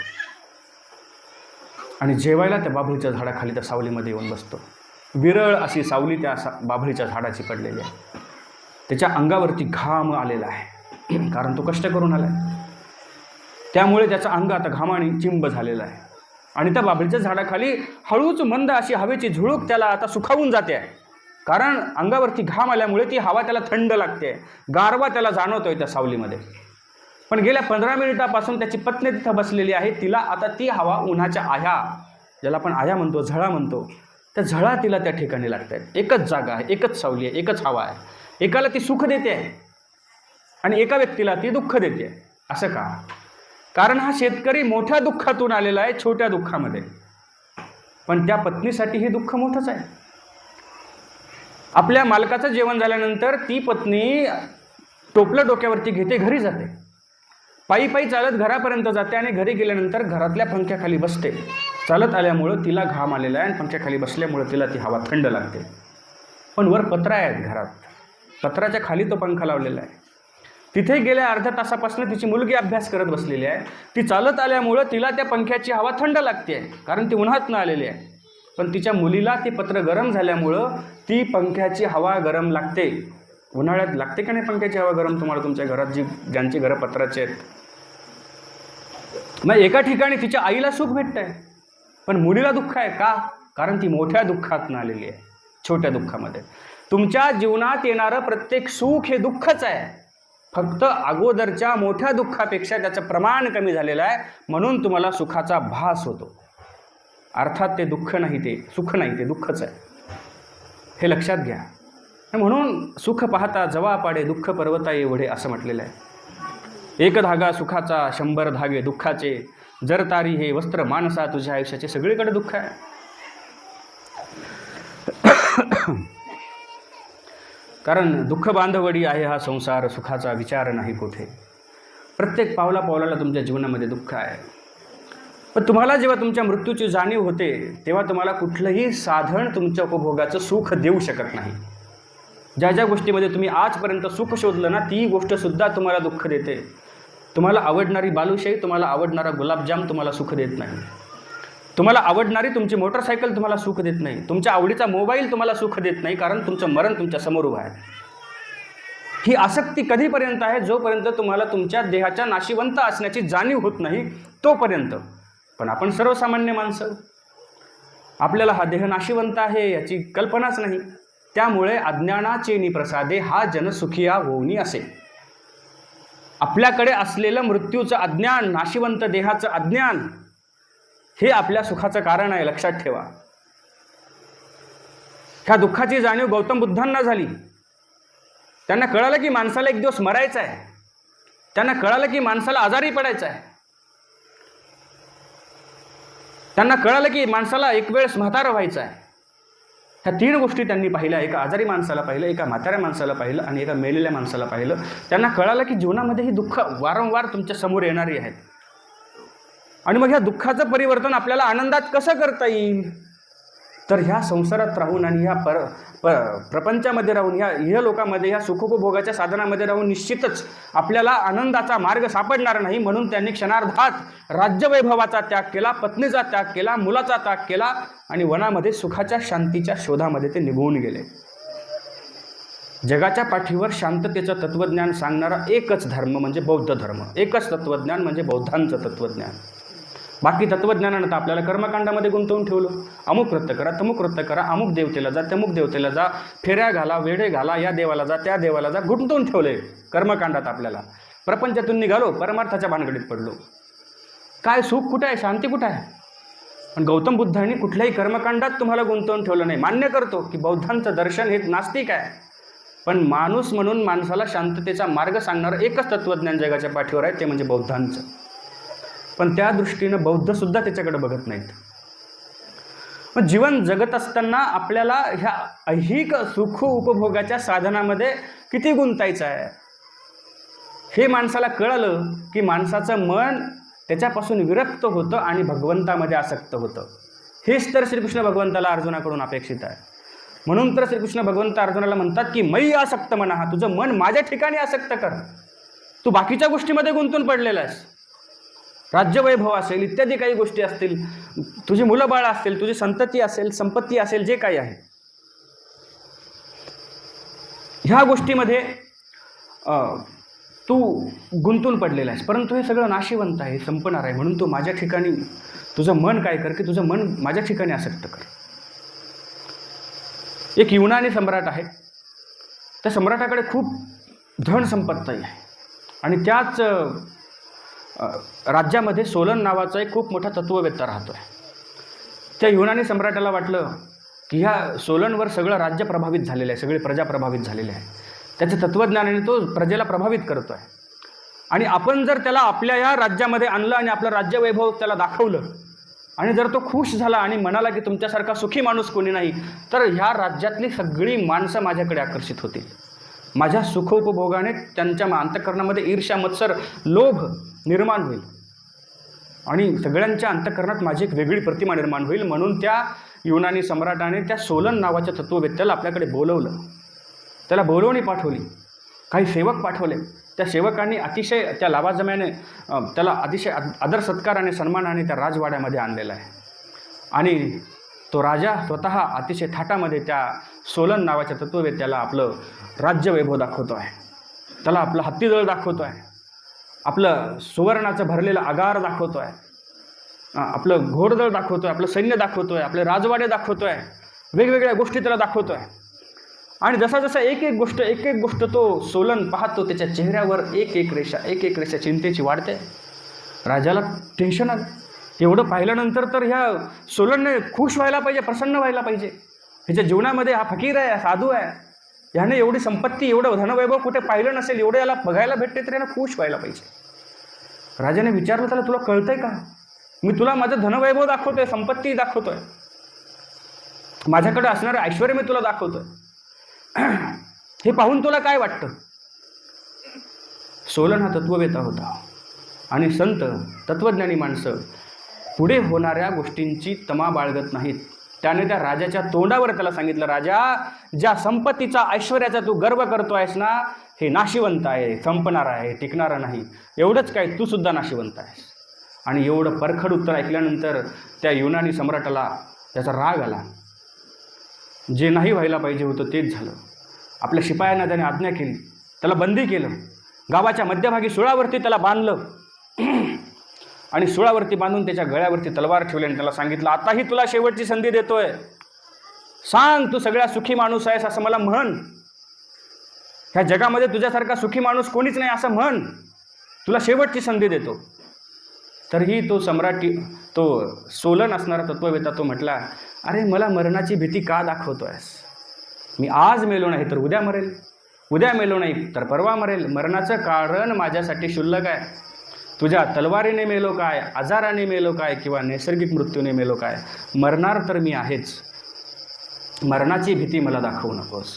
आणि जेवायला त्या बाभळीच्या झाडाखाली त्या सावलीमध्ये येऊन बसतो. विरळ अशी सावली त्या बाभळीच्या झाडाची पडलेली आहे. त्याच्या अंगावरती घाम आलेला आहे, कारण तो कष्ट करून आला आहे. त्यामुळे त्याचं अंग आता घामाने चिंब झालेलं आहे, आणि त्या बाभळीच्या झाडाखाली हळूच मंद अशी हवेची झुळूक त्याला आता सुखावून जाते आहे, कारण अंगावरती घाम आल्यामुळे ती हवा त्याला थंड लागते, गारवा त्याला जाणवतोय त्या सावलीमध्ये. पण गेल्या 15 मिनिटापासून त्याची पत्नी तिथं बसलेली आहे. तिला आता ती हवा, उन्हाच्या आह्या, ज्याला आपण आह्या म्हणतो, झळा म्हणतो, त्या झळा तिला त्या ठिकाणी लागत आहेत. एकच जागा आहे, एकच सावली आहे, एकच हवा आहे. एकाला ती सुख देते आहे आणि एका व्यक्तीला ती दुःख देते आहे. असं का? कारण हा शेतकरी मोठ्या दुःखातून आलेला आहे छोट्या दुःखामध्ये, पण त्या पत्नीसाठी हे दुःख मोठंच आहे. आपल्या मालकाचं जेवण झाल्यानंतर ती पत्नी टोपलं डोक्यावरती घेते, घरी जाते, पायी पायी चालत घरापर्यंत जाते, आणि घरी गेल्यानंतर घरातल्या पंख्याखाली बसते. चालत आल्यामुळं तिला घाम आलेला आहे, आणि पंख्याखाली बसल्यामुळं तिला ती हवा थंड लागते. पण वर पत्रा आहेत घरात, पत्राच्या खाली तो पंखा लावलेला आहे. तिथे गेल्या अर्ध्या तासापासून तिची मुलगी अभ्यास करत बसलेली आहे. ती चालत आल्यामुळं तिला त्या पंख्याची हवा थंड लागते आहे, कारण ती उन्हात न आलेली आहे. पण तिच्या मुलीला ते पत्र गरम झाल्यामुळं ती पंख्याची हवा गरम लागते. उन्हाळ्यात लागते का नाही पंख्याची हवा गरम तुम्हाला तुमच्या घरात, ज्यांची घरं पत्राची आहेत? मग एका ठिकाणी तिच्या आईला सुख भेटत आहे, पण मुलीला दुःख आहे का? कारण ती मोठ्या दुःखात न आलेली आहे, छोट्या दुःखामध्ये. तुमच्या जीवनात येणारं प्रत्येक सुख हे दुःखच आहे, फक्त अगोदरच्या मोठ्या दुःखापेक्षा त्याचं प्रमाण कमी झालेलं आहे, म्हणून तुम्हाला सुखाचा भास होतो. अर्थात ते दुःख नाही, ते सुख नाही, ते दुःखच आहे, हे लक्षात घ्या. म्हणून सुख पाहता जवा पाडे दुःख पर्वता एवढे असं म्हटलेलं आहे. एक धागा सुखाचा 100 धागे दुःखाचे, जर तारी हे वस्त्र मानसा तुझ्या आयुष्याचे सगळीकडे दुःख आहे. कारण दुःख बांधवडी आहे हा संसार, सुखाचा विचार नाही कोठे. प्रत्येक पावला पावलाला तुमच्या जीवनामध्ये दुःख आहे. पण तुम्हाला जेव्हा तुमच्या मृत्यूची जाणीव होते तेव्हा तुम्हाला कुठलंही साधन तुमच्या उपभोगाचं सुख देऊ शकत नाही. ज्या ज्या गोष्टीमध्ये तुम्ही आजपर्यंत सुख शोधलं ना, ती गोष्टसुद्धा तुम्हाला दुःख देते. तुम्हाला आवडणारी बालुशाही, तुम्हाला आवडणारा गुलाबजाम तुम्हाला सुख देत नाही. तुम्हाला आवडणारी तुमची मोटरसायकल तुम्हाला सुख देत नाही. तुमच्या आवडीचा मोबाईल तुम्हाला सुख देत नाही, कारण तुमचं मरण तुमच्या समोर उभं आहे. ही आसक्ती कधीपर्यंत आहे? जोपर्यंत तुम्हाला तुमच्या देहाच्या नाशिवंत असण्याची जाणीव होत नाही तोपर्यंत. पण आपण सर्वसामान्य माणसं, आपल्याला हा देह नाशिवंत आहे याची कल्पनाच नाही. त्यामुळे अज्ञानाचे निप्रसादे हा जन सुखिया होऊनी असे. आपल्याकडे असलेलं मृत्यूचं अज्ञान, नाशिवंत देहाचं अज्ञान, हे आपल्या सुखाचं कारण आहे. लक्षात ठेवा. ह्या दुःखाची जाणीव गौतम बुद्धांना झाली. त्यांना कळालं की माणसाला एक दिवस मरायचं आहे. त्यांना कळालं की माणसाला आजारी पडायचं आहे. त्यांना कळालं की माणसाला एक वेळेस म्हातारं व्हायचं आहे. ह्या 3 गोष्टी त्यांनी पाहिल्या. एका आजारी माणसाला पाहिलं, एका म्हाताऱ्या माणसाला पाहिलं आणि एका मेलेल्या माणसाला पाहिलं. त्यांना कळालं की जीवनामध्ये ही दुःख वारंवार तुमच्या समोर येणारी आहेत. आणि मग ह्या दुःखाचं परिवर्तन आपल्याला आनंदात कसं करता येईल? तर ह्या संसारात राहून आणि ह्या प्रपंचामध्ये राहून, ह्या लोकांमध्ये, ह्या सुखोपभोगाच्या साधनामध्ये राहून निश्चितच आपल्याला आनंदाचा मार्ग सापडणार नाही. म्हणून त्यांनी क्षणार्धात राज्यवैभवाचा त्याग केला, पत्नीचा त्याग केला, मुलाचा त्याग केला आणि वनामध्ये सुखाच्या शांतीच्या शोधामध्ये ते निघून गेले. जगाच्या पाठीवर शांततेचं तत्त्वज्ञान सांगणारा एकच धर्म म्हणजे बौद्ध धर्म. एकच तत्त्वज्ञान म्हणजे बौद्धांचं तत्त्वज्ञान. बाकी तत्त्वज्ञानानं तर आपल्याला कर्मकांडामध्ये गुंतवून ठेवलं. अमुक कृत्य करा, तमुक कृत्य करा, अमुक देवतेला जा, तमुक देवतेला जा, फेऱ्या घाला, वेढे घाला, या देवाला जा, त्या देवाला जा, गुंतवून ठेवले कर्मकांडात आपल्याला. प्रपंचातून निघालो, परमार्थाच्या भानगडीत पडलो. काय सुख कुठे आहे? शांती कुठे आहे? पण गौतम बुद्धांनी कुठल्याही कर्मकांडात तुम्हाला गुंतवून ठेवलं नाही. मान्य करतो की बौद्धांचं दर्शन हे नास्तिक आहे, पण माणूस म्हणून माणसाला शांततेचा मार्ग सांगणारं एकच तत्त्वज्ञान जगाच्या पाठीवर आहे, ते म्हणजे बौद्धांचं. पण त्या दृष्टीनं बौद्धसुद्धा त्याच्याकडे बघत नाहीत. मग जीवन जगत असताना आपल्याला ह्या ऐहिक सुख उपभोगाच्या साधनामध्ये किती गुंतायचं आहे हे माणसाला कळलं की माणसाचं मन त्याच्यापासून विरक्त होतं आणि भगवंतामध्ये आसक्त होतं. हेच तर श्रीकृष्ण भगवंताला अर्जुनाकडून अपेक्षित आहे. म्हणून तर श्रीकृष्ण भगवंत अर्जुनाला म्हणतात की मयी आसक्त मना, तुझं मन माझ्या ठिकाणी आसक्त कर. तू बाकीच्या गोष्टीमध्ये गुंतून पडलेला आहेस. राज्यवैभव असेल, इत्यादी काही गोष्टी असतील, तुझी मुलं बाळ असतील, तुझी संतती असेल, संपत्ती असेल, जे काही आहे, ह्या गोष्टीमध्ये तू गुंतून पडलेला आहेस. परंतु हे सगळं नाशिवंत आहे, संपणार आहे. म्हणून तू माझ्या ठिकाणी तुझं मन काय कर की तुझं मन माझ्या ठिकाणी आसक्त कर. एक युनानी सम्राट आहे. त्या सम्राटाकडे खूप धन संपत्ती आहे आणि त्याच राज्यामध्ये सोलन नावाचा एक खूप मोठा तत्त्ववेत्ता राहतो आहे. त्या युनानी सम्राटाला वाटलं की ह्या सोलनवर सगळं राज्य प्रभावित झालेलं आहे, सगळी प्रजा प्रभावित झालेली आहे. त्याच्या तत्त्वज्ञानाने तो प्रजेला प्रभावित करतो आहे. आणि आपण जर त्याला आपल्या या राज्यामध्ये आणलं आणि आपलं राज्यवैभव त्याला दाखवलं आणि जर तो खुश झाला आणि म्हणाला की तुमच्यासारखा सुखी माणूस कोणी नाही, तर ह्या राज्यातली सगळी माणसं माझ्याकडे आकर्षित होतील. माझ्या सुखोपभोगाने त्यांच्या अंतःकरणामध्ये ईर्ष्या, मत्सर, लोभ निर्माण होईल आणि सगळ्यांच्या अंतःकरणात माझी एक वेगळी प्रतिमा निर्माण होईल. म्हणून त्या युनानी सम्राटाने त्या सोलन नावाच्या तत्त्ववेत्याला आपल्याकडे बोलवलं. त्याला बोलवणी पाठवली, काही सेवक पाठवले. त्या सेवकांनी अतिशय त्या लावाजम्याने त्याला अतिशय आदर सत्काराने सन्मानाने त्या राजवाड्यामध्ये आणलेला आहे. आणि तो राजा स्वतः अतिशय थाटामध्ये त्या सोलन नावाच्या तत्त्ववेत्याला आपलं राज्यवैभव दाखवतो आहे. त्याला आपलं हत्तीदळ दाखवतो आहे, आपलं सुवर्णाचं भरलेलं आगार दाखवतो आहे, आपलं घोडदळ दाखवतो आहे, आपलं सैन्य दाखवतो आहे, आपले राजवाडे दाखवतो आहे, वेगवेगळ्या गोष्टी त्याला दाखवतो आहे. आणि जसा जसा एक एक गोष्ट तो सोलन पाहतो, त्याच्या चेहऱ्यावर एक एक रेषा चिंतेची वाढते. राजाला टेन्शन आलं. एवढं पाहिल्यानंतर तर ह्या सोलनने खुश व्हायला पाहिजे, प्रसन्न व्हायला पाहिजे. ह्याच्या जीवनामध्ये हा फकीर आहे, साधू आहे, ह्याने एवढी संपत्ती, एवढं धनवैभव कुठे पाहिलं नसेल, एवढं याला बघायला भेटते, तर यानं खुश व्हायला पाहिजे. राजाने विचारलं त्याला, तुला कळतंय का मी तुला माझं धनवैभव दाखवतोय, संपत्ती दाखवतोय, माझ्याकडे असणारं ऐश्वर्य मी तुला दाखवतोय. हे पाहून तुला काय वाटतं? सोलन हा तत्ववेता होता आणि संत तत्वज्ञानी माणसं पुढे होणाऱ्या गोष्टींची तमा बाळगत नाहीत. त्याने त्या राजाच्या तोंडावर त्याला सांगितलं, राजा, ज्या संपत्तीचा ऐश्वर्याचा तू गर्व करतोयस ना, हे नाशिवंत आहे, संपणार आहे, टिकणारं नाही. एवढंच काय, तू सुद्धा नाशिवंत आहेस. आणि एवढं परखड उत्तर ऐकल्यानंतर त्या युनानी सम्राटाला त्याचा राग आला. जे नाही व्हायला पाहिजे होतं तेच झालं. आपल्या शिपायांना त्याने आज्ञा केली, त्याला बंदी केलं, गावाच्या मध्यभागी सुळावरती त्याला बांधलं आणि सुळावरती बांधून त्याच्या गळ्यावरती तलवार ठेवली आणि त्याला सांगितलं, आताही तुला शेवटची संधी देतोय, सांग तू सगळ्या सुखी माणूस आहेस असं मला म्हण, ह्या जगामध्ये तुझ्यासारखा सुखी माणूस कोणीच नाही असं म्हण, तुला शेवटची संधी देतो. तरीही तो सम्राटी, तो सोलन असणारा तत्ववेता, तो म्हटला, अरे मला मरणाची भीती का दाखवतोयस? मी आज मेलो नाही तर उद्या मरेल, उद्या मेलो नाही तर परवा मरेल. मरणाचं कारण माझ्यासाठी क्षुल्लक आहे. तुझ्या तलवारीने मेलो काय, आजाराने मेलो काय, किंवा नैसर्गिक मृत्यूने मेलो काय, मरणार तर मी आहेच. मरणाची भीती मला दाखवू नकोस.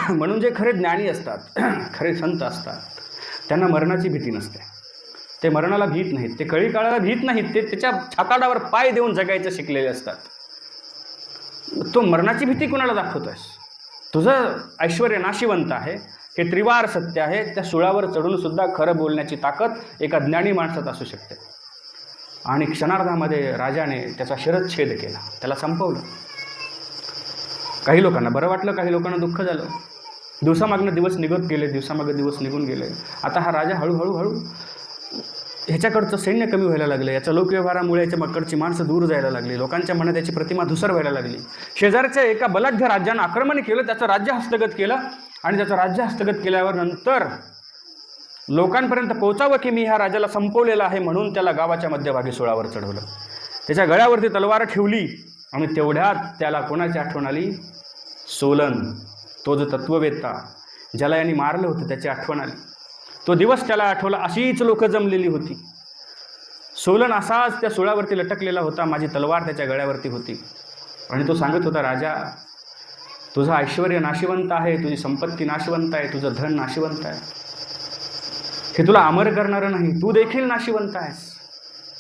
म्हणून जे खरे ज्ञानी असतात, खरे संत असतात, त्यांना मरणाची भीती नसते. ते मरणाला भीत नाहीत, ते कळी काळाला भीत नाहीत, ते त्याच्या छाताडावर पाय देऊन जगायचं शिकलेले असतात. तो मरणाची भीती कुणाला दाखवतोयस? तुझं ऐश्वर्य नाशिवंत आहे, हे त्रिवार सत्य आहे. त्या सुळावर चढून सुद्धा खरं बोलण्याची ताकद एका ज्ञानी माणसात असू शकते. आणि क्षणार्धामध्ये राजाने त्याचा शिरच्छेद केला, त्याला संपवलं. काही लोकांना बरं वाटलं, काही लोकांना दुःख झालं. दिवसामागनं दिवस निघत गेले, दिवसामागं दिवस निघून गेले. आता हा राजा हळूहळू ह्याच्याकडचं सैन्य कमी व्हायला लागलं, याच्या लोकव्यवहारामुळे याच्या मकडची माणसं दूर जायला लागली, लोकांच्या मनात याची प्रतिमा धुसर व्हायला लागली. शेजारच्या एका बलाढ्य राज्यानं आक्रमण केलं, त्याचं राज्य हस्तगत केलं आणि त्याचं राज्य हस्तगत केल्यावर नंतर लोकांपर्यंत पोहोचावं की मी ह्या राजाला संपवलेलं आहे, म्हणून त्याला गावाच्या मध्यभागी सुळावर चढवलं, त्याच्या गळ्यावरती तलवार ठेवली. आणि तेवढ्यात त्याला कोणाची आठवण आली? सोलन, तो जो तत्ववेत्ता ज्याला यांनी मारलं होतं त्याची आठवण आली. तो दिवस त्याला आठवला. अशीच लोक जमलेली होती. सोलन असाच त्या सुळावरती लटकलेला होता, माझी तलवार त्याच्या गळ्यावरती होती. आणि तो सांगत होता, राजा, तुझं ऐश्वर्य नाशिवंत आहे, तुझी संपत्ती नाशिवंत आहे, तुझं धन नाशिवंत आहे, हे तुला अमर करणारं नाही, तू देखील नाशिवंत आहेस.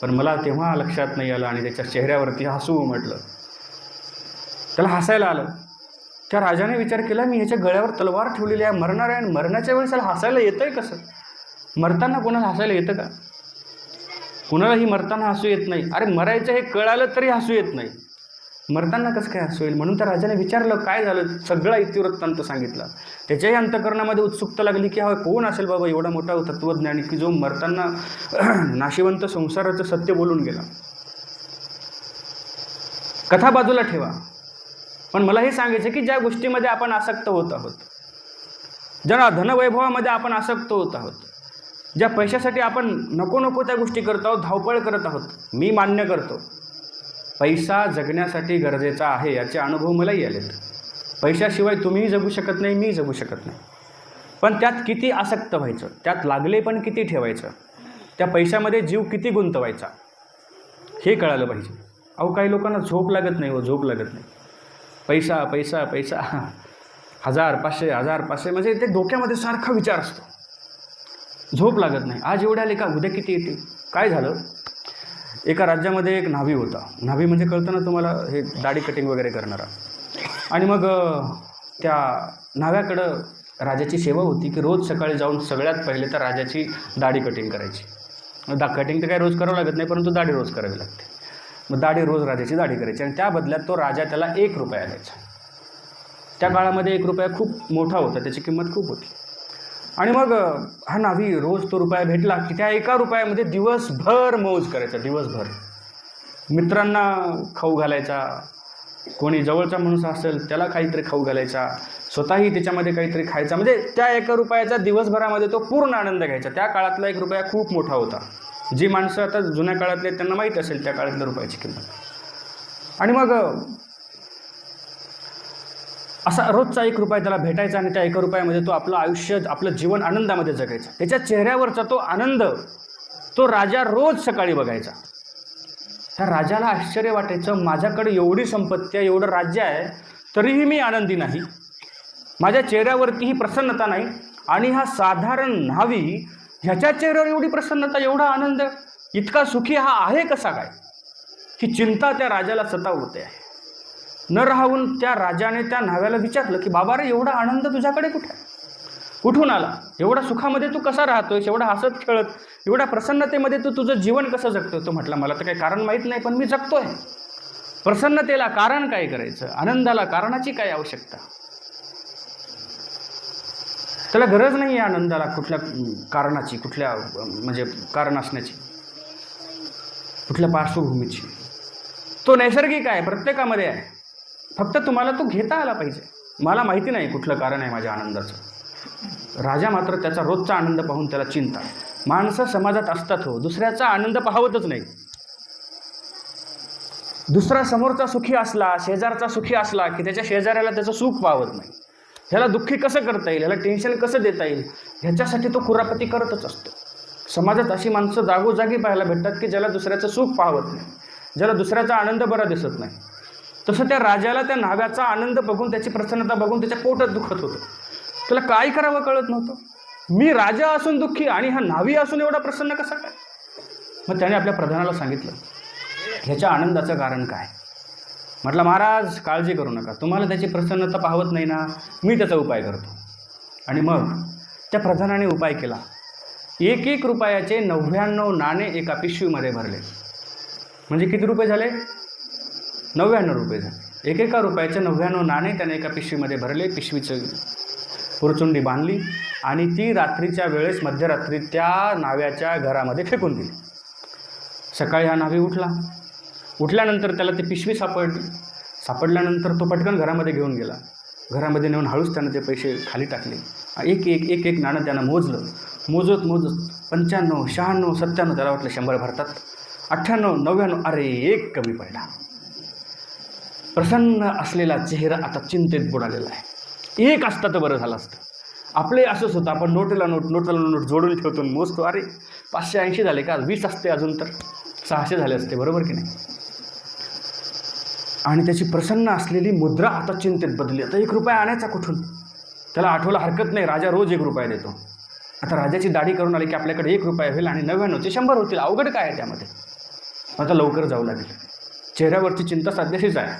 पण मला तेव्हा लक्षात नाही आलं आणि त्याच्या चेहऱ्यावरती हसू उमटलं, त्याला हसायला आलं. त्या राजाने विचार केला, मी ह्याच्या गळ्यावर तलवार ठेवलेली आहे, मरणार आहे, आणि मरण्याच्या वेळेस त्याला हसायला येतंय कसं? मरताना कोणाला हसायला येतं का? कुणालाही मरताना हसू येत नाही. अरे मरायचं हे कळालं तरी हसू येत नाही, मरताना कसं काय हसू येईल? म्हणून त्या राजाने विचारलं, काय झालं? सगळा इतिवृत्तांत सांगितला. त्याच्याही अंतकरणामध्ये उत्सुकता लागली की हा कोण असेल बाबा एवढा मोठा तत्वज्ञानी की जो मरताना नाशिवंत संसाराचं सत्य बोलून गेला. कथा बाजूला ठेवा, पण मला हे सांगायचं की ज्या गोष्टीमध्ये आपण आसक्त होत आहोत, ज्या धनवैभवामध्ये आपण आसक्त होत आहोत, ज्या पैशासाठी आपण नको नको त्या गोष्टी करत आहोत, धावपळ करत आहोत, मी मान्य करतो पैसा जगण्यासाठी गरजेचा आहे, याचे अनुभव मलाही आलेत. पैशाशिवाय तुम्हीही जगू शकत नाही, मी जगू शकत नाही. पण त्यात किती आसक्त व्हायचं, त्यात लागले पण किती ठेवायचं, त्या पैशामध्ये जीव किती गुंतवायचा, हे कळालं पाहिजे. अहो काही लोकांना झोप लागत नाही, हो झोप लागत नाही. पैसा पैसा पैसा, 1000 500 1000 500, म्हणजे ते डोक्यामध्ये सारखा विचार असतो, झोप लागत नाही. आज एवढे आले का, उद्या किती येतील? काय झालं, एका राज्यामध्ये एक न्हावी होता. न्हावी म्हणजे कळतं ना तुम्हाला, हे दाढी कटिंग वगैरे करणारा. आणि मग त्या न्हाव्याकडं राजाची सेवा होती की रोज सकाळी जाऊन सगळ्यात पहिले तर राजाची दाढी कटिंग करायची. कटिंग तर काही रोज करावं लागत नाही, परंतु दाढी रोज करावी लागते. मग दाढी रोज राजाची दाढी करायची आणि त्या बदल्यात तो राजा त्याला 1 रुपया द्यायचा. त्या काळामध्ये 1 रुपया खूप मोठा होता, त्याची किंमत खूप होती. आणि मग हा न्हावी रोज तो रुपया भेटला की त्या 1 रुपयामध्ये दिवसभर मौज करायचा. दिवसभर मित्रांना खाऊ घालायचा, कोणी जवळचा माणूस असेल त्याला काहीतरी खाऊ घालायचा, स्वतःही त्याच्यामध्ये काहीतरी खायचा. म्हणजे त्या 1 रुपयाचा दिवसभरामध्ये तो पूर्ण आनंद घ्यायचा. त्या काळातला 1 रुपया खूप मोठा होता. जी माणसं आता जुन्या काळातले त्यांना माहीत असेल त्या काळातल्या रुपयाची किंमत. आणि मग असा रोजचा 1 रुपया त्याला भेटायचा आणि त्या 1 रुपयामध्ये तो आपलं आयुष्य, आपलं जीवन आनंदामध्ये जगायचा. त्याच्या चेहऱ्यावरचा तो आनंद तो राजा रोज सकाळी बघायचा. त्या राजाला आश्चर्य वाटायचं, माझ्याकडे एवढी संपत्ती आहे, एवढं राज्य आहे, तरीही मी आनंदी नाही, माझ्या चेहऱ्यावरतीही प्रसन्नता नाही, आणि हा साधारण न्हावी ह्याच्या चेहऱ्यावर एवढी प्रसन्नता, एवढा आनंद, इतका सुखी हा आहे कसा काय? ही चिंता त्या राजाला सतावते आहे. न राहून त्या राजाने त्या न्हाव्याला विचारलं की बाबा रे, एवढा आनंद तुझ्याकडे कुठे आहे, कुठून आला? एवढा सुखामध्ये तू कसा राहतोय, एवढा हसत खेळत, एवढ्या प्रसन्नतेमध्ये तू तुझं जीवन कसं जगतोय? तो म्हटला, मला तर काही कारण माहीत नाही, पण मी जगतोय. प्रसन्नतेला कारण काय करायचं, आनंदाला कारणाची काय आवश्यकता? त्याला गरज नाही आहे आनंदाला कुठल्या कारणाची, कुठल्या म्हणजे कारण असण्याची, कुठल्या पार्श्वभूमीची. तो नैसर्गिक आहे, प्रत्येकामध्ये आहे, फक्त तुम्हाला तो घेता आला पाहिजे. मला माहिती नाही कुठलं कारण आहे माझ्या आनंदाचं. राजा मात्र त्याचा रोजचा आनंद पाहून त्याला चिंता. माणसं समाजात असतात हो, दुसऱ्याचा आनंद पाहवतच नाही. दुसरा समोरचा सुखी असला, शेजारचा सुखी असला की त्याच्या शेजाऱ्याला त्याचं सुख पाहवत नाही. ह्याला दुःखी कसं करता येईल, ह्याला टेन्शन कसं देता येईल, ह्याच्यासाठी तो कुरापती करतच असतो. समाजात अशी माणसं जागोजागी पाहायला भेटतात की ज्याला दुसऱ्याचं सुख पाहवत नाही, ज्याला दुसऱ्याचा आनंद बरा दिसत नाही. तसं त्या राजाला त्या न्हाव्याचा आनंद बघून, त्याची प्रसन्नता बघून त्याच्या पोटात दुखत होतं. त्याला काय करावं कळत नव्हतं. मी राजा असून दुःखी आणि हा न्हावी असून एवढा प्रसन्न कसा काय? मग त्याने आपल्या प्रधानाला सांगितलं, ह्याच्या आनंदाचं कारण काय? म्हटलं, महाराज काळजी करू नका, तुम्हाला त्याची प्रसन्नता पाहवत नाही ना, मी त्याचा उपाय करतो. आणि मग त्या प्रधानाने उपाय केला. 1 रुपयाचे 99 नाणे एका पिशवीमध्ये भरले. म्हणजे किती रुपये झाले? 99 रुपये झाले. 1 रुपयाचे 99 नाणे त्याने एका पिशवीमध्ये भरले. पिशवीचं पुरचुंडी बांधली आणि ती रात्रीच्या वेळेस, मध्यरात्री त्या न्हाव्याच्या घरामध्ये फेकून दिली. सकाळी हा न्हावी उठल्यानंतर त्याला ती पिशवी सापडल्यानंतर तो पटकन घरामध्ये घेऊन गेला. घरामध्ये नेऊन हळूच त्यानं ते पैसे खाली टाकले. एक नाणं त्यानं मोजत 95, 96, 97, त्याला वाटलं 100 भरतात. 98, 99, अरे 1 कमी पडला. प्रसन्न असलेला चेहरा आता चिंतेत बुडालेला आहे. 1 असता तर बरं झालं असतं. आपले असंच होतं, आपण नोटला नोट जोडून ठेवतो, मोजतो, अरे 580 झाले का, 20 असते अजून तर 600 झाले असते, बरोबर की नाही? आणि त्याची प्रसन्न असलेली मुद्रा आता चिंतेत बदलली. आता 1 रुपया आणायचा कुठून? त्याला आठवलं, हरकत नाही, राजा रोज 1 रुपया देतो. आता राजाची दाढी करून आली की आपल्याकडे 1 रुपया होईल आणि 99चे 100 होतील. अवघड काय आहे त्यामध्ये? आता लवकर जाऊ लागेल. चेहऱ्यावरची चिंता सध्याशीच आहे.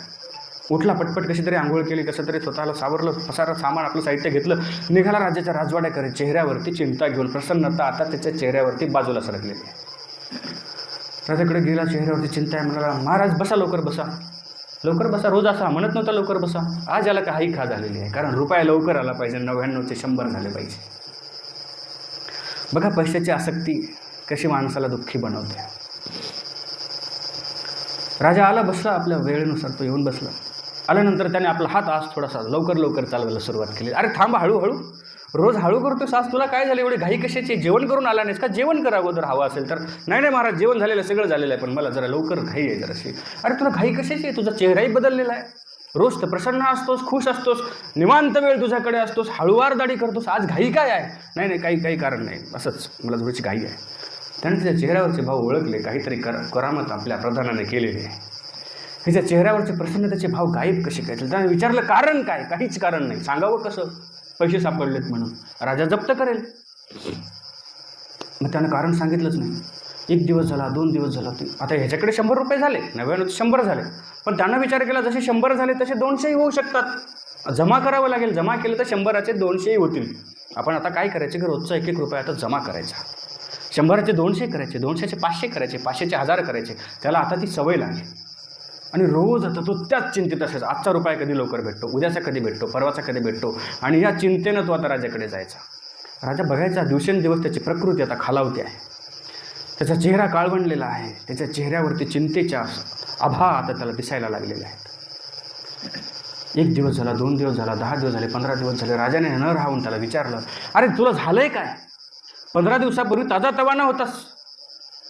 उठला, पटपट कशी तरी आंघोळ केली, कसं तरी स्वतःला सावरलं, पसारा सामान आपलं साहित्य घेतलं, निघाला राजाच्या राजवाड्याकडे. चेहऱ्यावरती चिंता घेऊन, प्रसन्नता आता त्याच्या चेहऱ्यावरती बाजूला सरकलेली आहे. राजाकडे गेला, चेहऱ्यावरती चिंता आहे. म्हणाला, महाराज बसा, लवकर बसा. रोज असा म्हणत नव्हता, लवकर बसा. आज याला काही खा झालेली आहे, कारण रुपया लवकर आला पाहिजे, 99चे 100 झाले पाहिजे. बघा पैशाची आसक्ती कशी माणसाला दुःखी बनवते. राजा आला, बसला, आपल्या वेळेनुसार तो येऊन बसला. आल्यानंतर त्याने आपला हात आज थोडासा लवकर चालवायला सुरुवात केली. अरे थांब, हळूहळू, रोज हळू करतोस, आज तुला काय झालं, एवढी घाई कशाची? जेवण करून आला नाहीस का? जेवण करा अगोदर हवं असेल तर. नाही महाराज, जेवण झालेलं, सगळं झालेलं आहे, पण मला जरा लवकर घाई आहे जराशी. अरे तुला घाई कशाची आहे? तुझा चेहराही बदललेला आहे. रोज तर प्रसन्न असतोस, खुश असतोस, निवांत वेळ तुझ्याकडे असतोस, हळूवार दाढी करतोस, आज घाई काय आहे? नाही, काही कारण नाही, असंच मला थोडीशी घाई आहे. त्याने त्याच्या चेहऱ्यावरचे भाव ओळखले, काहीतरी करामत आपल्या प्रधानाने केलेली आहे. त्याच्या चेहऱ्यावरचे प्रसन्नतेचे भाव गायब कसे काय? त्याने विचारलं, कारण काय? काहीच कारण नाही. सांगावं कसं? पैसे सापडलेत म्हणून राजा जप्त करेल. मग त्यानं कारण सांगितलंच नाही. 1 दिवस झाला, 2 दिवस झाला, आता ह्याच्याकडे 100 रुपये झाले, 99चे 100 झाले, पण त्यानं विचार केला जसे 100 झाले तसे 200ही होऊ शकतात. जमा करावं लागेल, जमा केलं तर 100चे 200ही होतील. आपण आता काय करायचे की रोजचा 1 रुपया आता जमा करायचा. 100चे 200 करायचे, 200चे 500 करायचे, 500चे 1000 करायचे. त्याला आता ती सवय लागली आणि रोज आता तो त्याच चिंतेत असायचा. आजचा रुपया कधी लवकर भेटतो, उद्याचा कधी भेटतो, परवाचा कधी भेटतो, आणि या चिंतेनं तो आता राजाकडे जायचा. राजा बघायचा, दिवसेंदिवस त्याची प्रकृती आता खालावते आहे. त्याचा चेहरा काळवंडलेला आहे. त्याच्या चेहऱ्यावरती चिंतेच्या आभा आता त्याला दिसायला लागलेले आहेत. 1 दिवस झाला, 2 दिवस झाला, 10 दिवस झाले, 15 दिवस झाले. राजाने न राहून त्याला विचारलं, अरे तुला झालंय काय? 15 दिवसापूर्वी ताजातवाना होतास,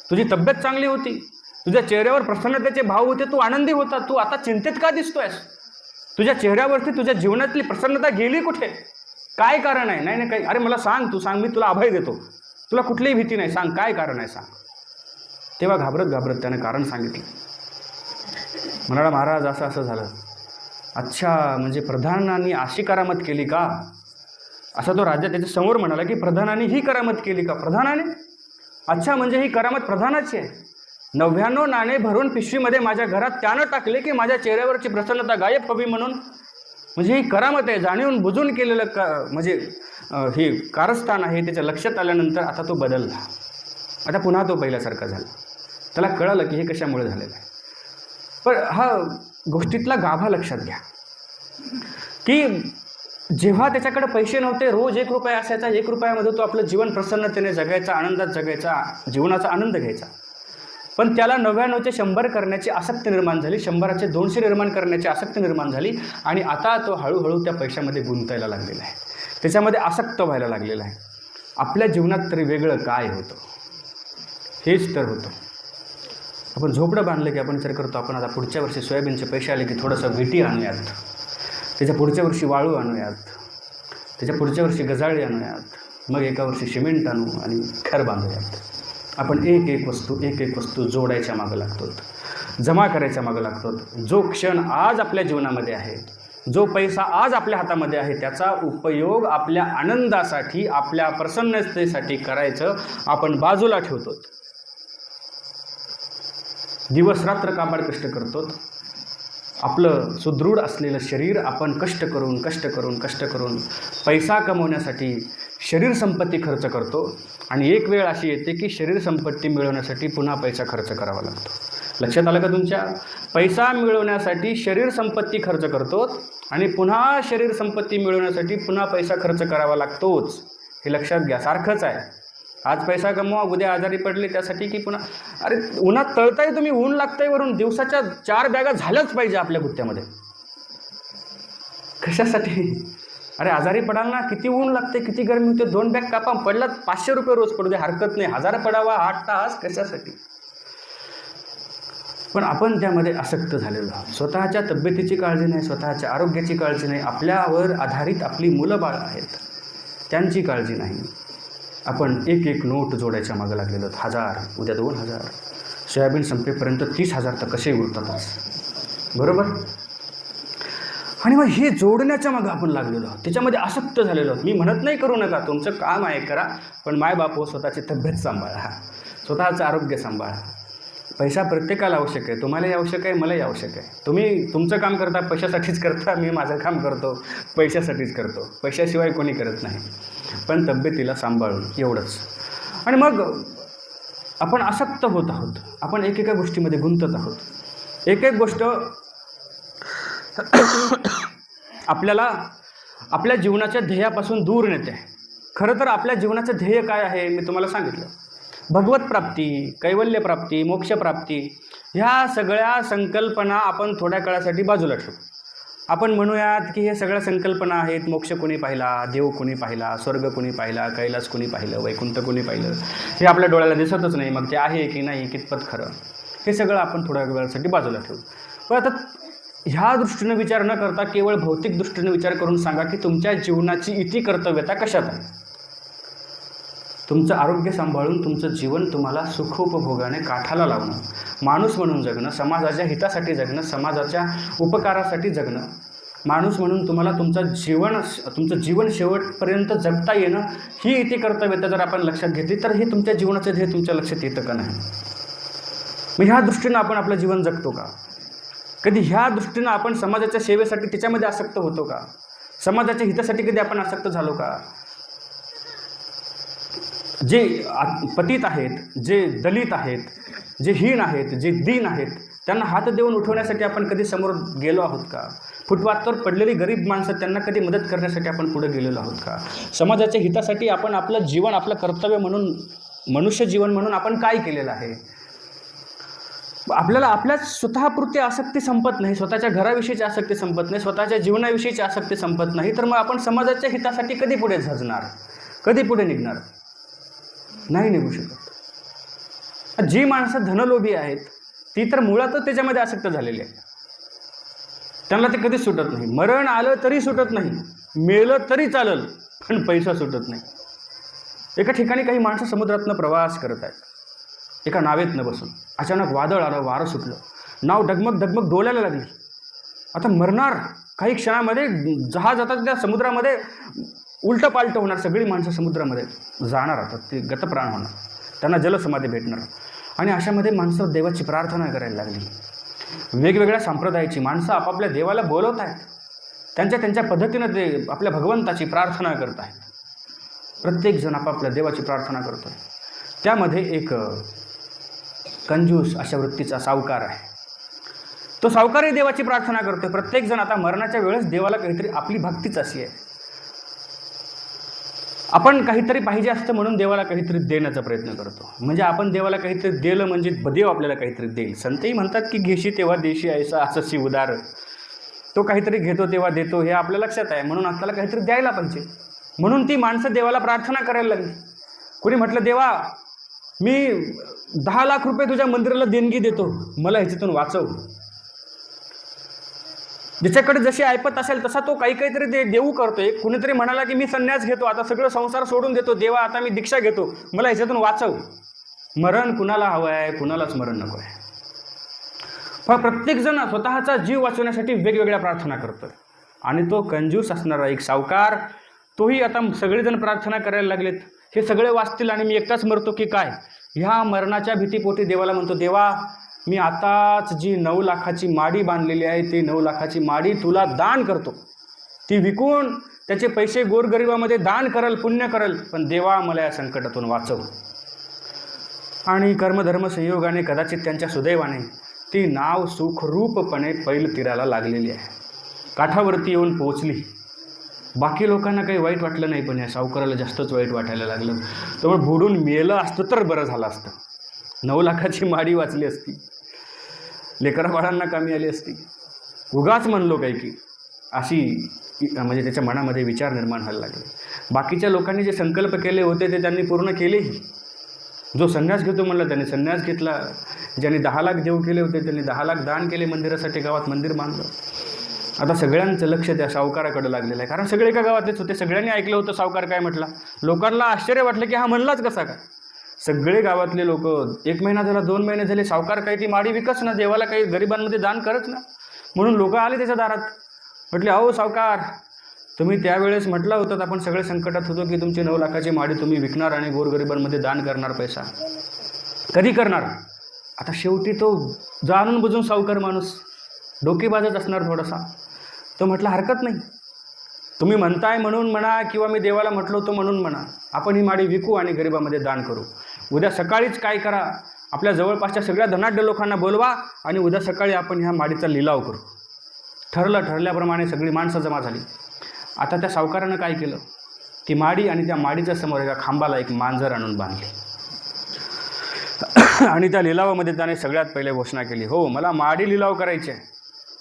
तुझी तब्येत चांगली होती, तुझ्या चेहऱ्यावर प्रसन्नतेचे भाव होते, तू आनंदी होता, तू आता चिंतेत का दिसतोयस? तुझ्या चेहऱ्यावरती तुझ्या जीवनातली प्रसन्नता गेली कुठे? काय कारण आहे? नाही काही. अरे मला सांग, तू सांग, मी तुला अभय देतो, तुला कुठलीही भीती नाही, सांग काय कारण आहे, सांग. तेव्हा घाबरत त्याने कारण सांगितलं. म्हणाला, महाराज असं असं झालं. अच्छा, म्हणजे प्रधानांनी अशी करामत केली का? असा तो राजा त्याच्या समोर म्हणाला की प्रधानांनी ही करामत केली का? प्रधानाने? अच्छा, म्हणजे ही करामत प्रधानाची आहे. 99 नाणे भरून पिशवीमध्ये माझ्या घरात त्यानं टाकले की माझ्या चेहऱ्यावरची प्रसन्नता गायब हवी म्हणून. म्हणजे ही करामत आहे, जाणून बुजून केलेलं म्हणजे हे कारस्थान आहे. त्याच्या लक्षात आल्यानंतर आता तो बदलला. आता पुन्हा तो पहिल्यासारखा झाला. त्याला कळालं की हे कशामुळे झालेलं आहे. पण हा गोष्टीतला गाभा लक्षात घ्या की जेव्हा त्याच्याकडे पैसे नव्हते, रोज 1 रुपया असायचा. 1 रुपयामध्ये तो आपलं जीवन प्रसन्नतेने जगायचा, आनंदात जगायचा, जीवनाचा आनंद घ्यायचा. पण त्याला 99चे 100 करण्याची आसक्ती निर्माण झाली, 100चे 200 निर्माण करण्याची आसक्ती निर्माण झाली. आणि आता तो हळूहळू त्या पैशामध्ये गुंतायला लागलेला आहे, त्याच्यामध्ये आसक्त व्हायला लागलेला आहे. आपल्या जीवनात तरी वेगळं काय होतं? हेच तर होतं. आपण झोपडं बांधलं की आपण विचार करतो, आपण आता पुढच्या वर्षी सोयाबीनचे पैसे आले की थोडंसं विटी आणूयात, त्याच्या पुढच्या वर्षी वाळू आणूयात, त्याच्या पुढच्या वर्षी गजाळी आणूयात, मग एका वर्षी सिमेंट आणू आणि घर बांधूयात. आपण एक एक वस्तू जोडायच्या मागं लागतो, जमा करायच्या मागं लागतो. जो क्षण आज आपल्या जीवनामध्ये आहे, जो पैसा आज आपल्या हातामध्ये आहे, त्याचा उपयोग आपल्या आनंदासाठी, आपल्या प्रसन्नतेसाठी करायचं आपण बाजूला ठेवतो. दिवसरात्र काबाड कष्ट करतो. आपलं सुदृढ असलेलं शरीर आपण कष्ट करून पैसा कमवण्यासाठी शरीर संपत्ती खर्च करतो. आणि एक वेळ अशी येते की शरीर संपत्ती मिळवण्यासाठी पुन्हा पैसा खर्च करावा लागतो. लक्षात आलं का तुमच्या? पैसा मिळवण्यासाठी शरीर संपत्ती खर्च करतो आणि पुन्हा शरीर संपत्ती मिळवण्यासाठी पुन्हा पैसा खर्च करावा लागतोच. हे लक्षात घ्या. सारखंच आहे. आज पैसा कमवा, उद्या आजारी पडले त्यासाठी की पुन्हा अरे उन्हात तळताय तुम्ही, ऊन लागतंय वरून, दिवसाच्या 4 बॅगा झाल्याच पाहिजे आपल्या गुत्त्यामध्ये. कशासाठी? अरे आजारी पडाल ना, किती ऊन लागते, किती गरमी होते, 2 बॅग कापा, पडलात 500 रुपये रोज पडू दे, हरकत नाही. 1000 पडावा 8 तास, कशासाठी? पण आपण त्यामध्ये आसक्त झालेलो आहोत. स्वतःच्या तब्येतीची काळजी नाही, स्वतःच्या आरोग्याची काळजी नाही, आपल्यावर आधारित आपली मुलं बाळ आहेत त्यांची काळजी नाही. आपण एक एक नोट जोडायच्या मागं लागलेलो आहोत. 1000, उद्या 2000, सोयाबीन संपेपर्यंत 30,000 तर कसे उरतातच, बरोबर? आणि मग हे जोडण्याच्या मागं आपण लागलेलो आहोत, त्याच्यामध्ये आसक्त झालेलो आहोत. मी म्हणत नाही करू नका, तुमचं काम आहे करा, पण मायबाप स्वतःची तब्येत सांभाळा, स्वतःचं आरोग्य सांभाळा. पैसा प्रत्येकाला आवश्यक आहे, तुम्हालाही आवश्यक आहे, मलाही आवश्यक आहे. तुम्ही तुमचं काम करता पैशासाठीच करता, मी माझं काम करतो पैशासाठीच करतो, पैशाशिवाय कोणी करत नाही. पण तब्येतीला सांभाळून एवढंच. आणि मग आपण आसक्त होत आहोत, आपण एकेका गोष्टीमध्ये गुंतत आहोत. एक एक गोष्ट आपल्याला आपल्या जीवनाच्या ध्येयापासून दूर नेते. खरं तर आपल्या जीवनाचं ध्येय काय आहे मी तुम्हाला सांगितलं. भगवत प्राप्ती, कैवल्यप्राप्ती, मोक्षप्राप्ती, ह्या सगळ्या संकल्पना आपण थोड्या काळासाठी बाजूला ठेवू. आपण म्हणूयात की हे सगळ्या संकल्पना आहेत. मोक्ष कोणी पाहिला, देव कोणी पाहिला, स्वर्ग कोणी पाहिला, कैलास कोणी पाहिलं, वैकुंठ कोणी पाहिलं, हे आपल्या डोळ्याला दिसतच नाही. मग ते आहे की नाही, कितपत खरं, हे सगळं आपण थोड्या वेळासाठी बाजूला ठेवू. पण आता ह्या दृष्टीनं विचार न करता केवळ भौतिक दृष्टीनं विचार करून सांगा की तुमच्या जीवनाची इती कर्तव्यता कशात आहे. तुमचं आरोग्य सांभाळून तुमचं जीवन तुम्हाला सुखोपभोगाने काठाला लावणं, माणूस म्हणून जगणं, समाजाच्या हितासाठी जगणं, समाजाच्या उपकारासाठी जगणं, माणूस म्हणून तुम्हाला तुमचं जीवन शेवटपर्यंत जगता येणं, ही इती कर्तव्यता जर आपण लक्षात घेतली तर हे तुमच्या जीवनाचं ध्येय तुमच्या लक्षात येतं का नाही. मग ह्या दृष्टीनं आपण आपलं जीवन जगतो का? कधी ह्या दृष्टीनं आपण समाजाच्या सेवेसाठी त्याच्यामध्ये आसक्त होतो का? समाजाच्या हितासाठी कधी आपण आसक्त झालो का? जे पतित आहेत, जे दलित आहेत, जे हीन आहेत, जे दीन आहेत, त्यांना हात देऊन उठवण्यासाठी आपण कधी समोर गेलो आहोत का? फुटपाथवर पडलेली गरीब माणसं, त्यांना कधी मदत करण्यासाठी आपण पुढे गेलेलो आहोत का? समाजाच्या हितासाठी आपण आपलं जीवन, आपलं कर्तव्य म्हणून, मनुष्य जीवन म्हणून आपण काय केलेलं आहे? आपल्याला आपल्या स्वतःपुरती आसक्ती संपत नाही, स्वतःच्या घराविषयीची आसक्ती संपत नाही, स्वतःच्या जीवनाविषयीची आसक्ती संपत नाही, तर मग आपण समाजाच्या हितासाठी कधी पुढे झजणार, कधी पुढे निघणार? नाही निघू शकत. जी माणसं धनलोभी आहेत ती तर मुळातच त्याच्यामध्ये आसक्त झालेली आहे. त्यांना ते कधीच सुटत नाही. मरण आलं तरी सुटत नाही, मेलं तरी चालेल, पण पैसा सुटत नाही. एका ठिकाणी काही माणसं समुद्रातनं प्रवास करत आहेत, एका नावेतनं बसून. अचानक वादळ आलं, वारं सुटलं. नाव डगमग डगमग डोलायला लागली. आता मरणार काही क्षणामध्ये. जहाज आता त्या समुद्रामध्ये उलटं पालटं होणार. सगळी माणसं समुद्रामध्ये जाणार. आता ते गतप्राण होणार. त्यांना जलसमाधी भेटणार. आणि अशामध्ये माणसं देवाची प्रार्थना करायला लागली. वेगवेगळ्या संप्रदायाची माणसं आपापल्या देवाला बोलवत आहेत. त्यांच्या त्यांच्या पद्धतीनं ते आपल्या भगवंताची प्रार्थना करत आहेत. प्रत्येकजण आपापल्या देवाची प्रार्थना करतो आहे. त्यामध्ये एक कंजूस अशा वृत्तीचा सावकार आहे. तो सावकारही देवाची प्रार्थना करतो. प्रत्येकजण आता मरणाच्या वेळेस देवाला काहीतरी, आपली भक्तीच अशी आहे, आपण काहीतरी पाहिजे असतं म्हणून देवाला काहीतरी देण्याचा प्रयत्न करतो. म्हणजे आपण देवाला काहीतरी दिलं म्हणजे देव आपल्याला काहीतरी देईल. संतही म्हणतात की घेशी तेव्हा देशी ऐसा असंशी उदार. तो काहीतरी घेतो तेव्हा देतो हे आपल्या लक्षात आहे. म्हणून आपल्याला काहीतरी द्यायला पाहिजे. म्हणून ती माणसं देवाला प्रार्थना करायला लागली. कोणी म्हटलं देवा मी 10 लाख रुपये तुझ्या मंदिराला देणगी देतो, मला ह्याच्यातून वाचव. ज्याच्याकडे जशी ऐपत असेल तसा तो काहीतरी देऊ करतोय. कुणीतरी म्हणाला की मी संन्यास घेतो, आता सगळं संसार सोडून देतो, देवा आता मी दीक्षा घेतो, मला ह्याच्यातून वाचव. मरण कुणाला हवं आहे? कुणालाच मरण नको आहे. पण प्रत्येकजण स्वतःचा जीव वाचवण्यासाठी वेगवेगळ्या प्रार्थना करतो. आणि तो कंजूस असणारा एक सावकार, तोही आता सगळेजण प्रार्थना करायला लागलेत, हे सगळे वाचतील आणि मी एकटाच मरतो की काय. ह्या मरणाच्या भीतीपोटी देवाला म्हणतो, देवा मी आताच जी 9 लाखाची माडी बांधलेली आहे ती 9 लाखाची माडी तुला दान करतो. ती विकून त्याचे पैसे गोरगरिबामध्ये दान करल, पुण्य करल, पण देवा मला या संकटातून वाचव. आणि कर्मधर्म संयोगाने कदाचित त्यांच्या सुदैवाने ती नाव सुखरूपपणे पैल तीराला लागलेली आहे. काठावरती येऊन पोहोचली. बाकी लोकांना काही वाईट वाटलं नाही, पण या सावकाराला जास्तच वाईट वाटायला लागलं. त्यामुळे बुडून मेलं असतं तर बरं झालं असतं. 9 लाखाची माडी वाचली असती, लेकराबाळांना कामी आली असती. उगाच म्हणलो काही की अशी म्हणजे त्याच्या मनामध्ये विचार निर्माण व्हायला लागले. बाकीच्या लोकांनी जे संकल्प केले होते ते त्यांनी पूर्ण केलेही. जो संन्यास घेतो म्हणला त्याने संन्यास घेतला. ज्यांनी 10 लाख देऊ केले होते त्यांनी 10 लाख दान केले. मंदिरासाठी गावात मंदिर बांधलं. आता सगळ्यांचं लक्ष त्या सावकाराकडे लागलेलं आहे, कारण सगळे एका गावातलेच होते. सगळ्यांनी ऐकलं होतं सावकार काय म्हटला. लोकांना आश्चर्य वाटलं की हा म्हणलाच कसा काय. सगळे गावातले लोक 1 महिना झाला, 2 महिने झाले, सावकार काही ती माडी विकच ना, देवाला काही गरिबांमध्ये दान करच ना. म्हणून लोक आले त्याच्या दारात. म्हटले अहो सावकार, तुम्ही त्यावेळेस म्हटलं होतं आपण सगळे संकटात होतो की तुमची 9 लाखाची माडी तुम्ही विकणार आणि गोरगरिबांमध्ये दान करणार. पैसा कधी करणार. आता शेवटी तो जाणून बुजून सावकार माणूस डोकेबाजच असणार थोडासा. तो म्हटला हरकत नाही, तुम्ही म्हणताय म्हणून म्हणा किंवा मी देवाला म्हटलो होतो म्हणून म्हणा, आपण ही माडी विकू आणि गरिबामध्ये दान करू. उद्या सकाळीच काय करा, आपल्या जवळपासच्या सगळ्या धनाढ्य लोकांना बोलवा आणि उद्या सकाळी आपण ह्या माडीचा लिलाव करू. ठरल्याप्रमाणे सगळी माणसं जमा झाली. आता त्या सावकारानं काय केलं, ती माडी आणि त्या माडीच्या समोर एका खांबाला एक मांजर आणून बांधली. आणि त्या लिलावामध्ये त्याने सगळ्यात पहिले घोषणा केली, हो मला माडी लिलाव करायची आहे,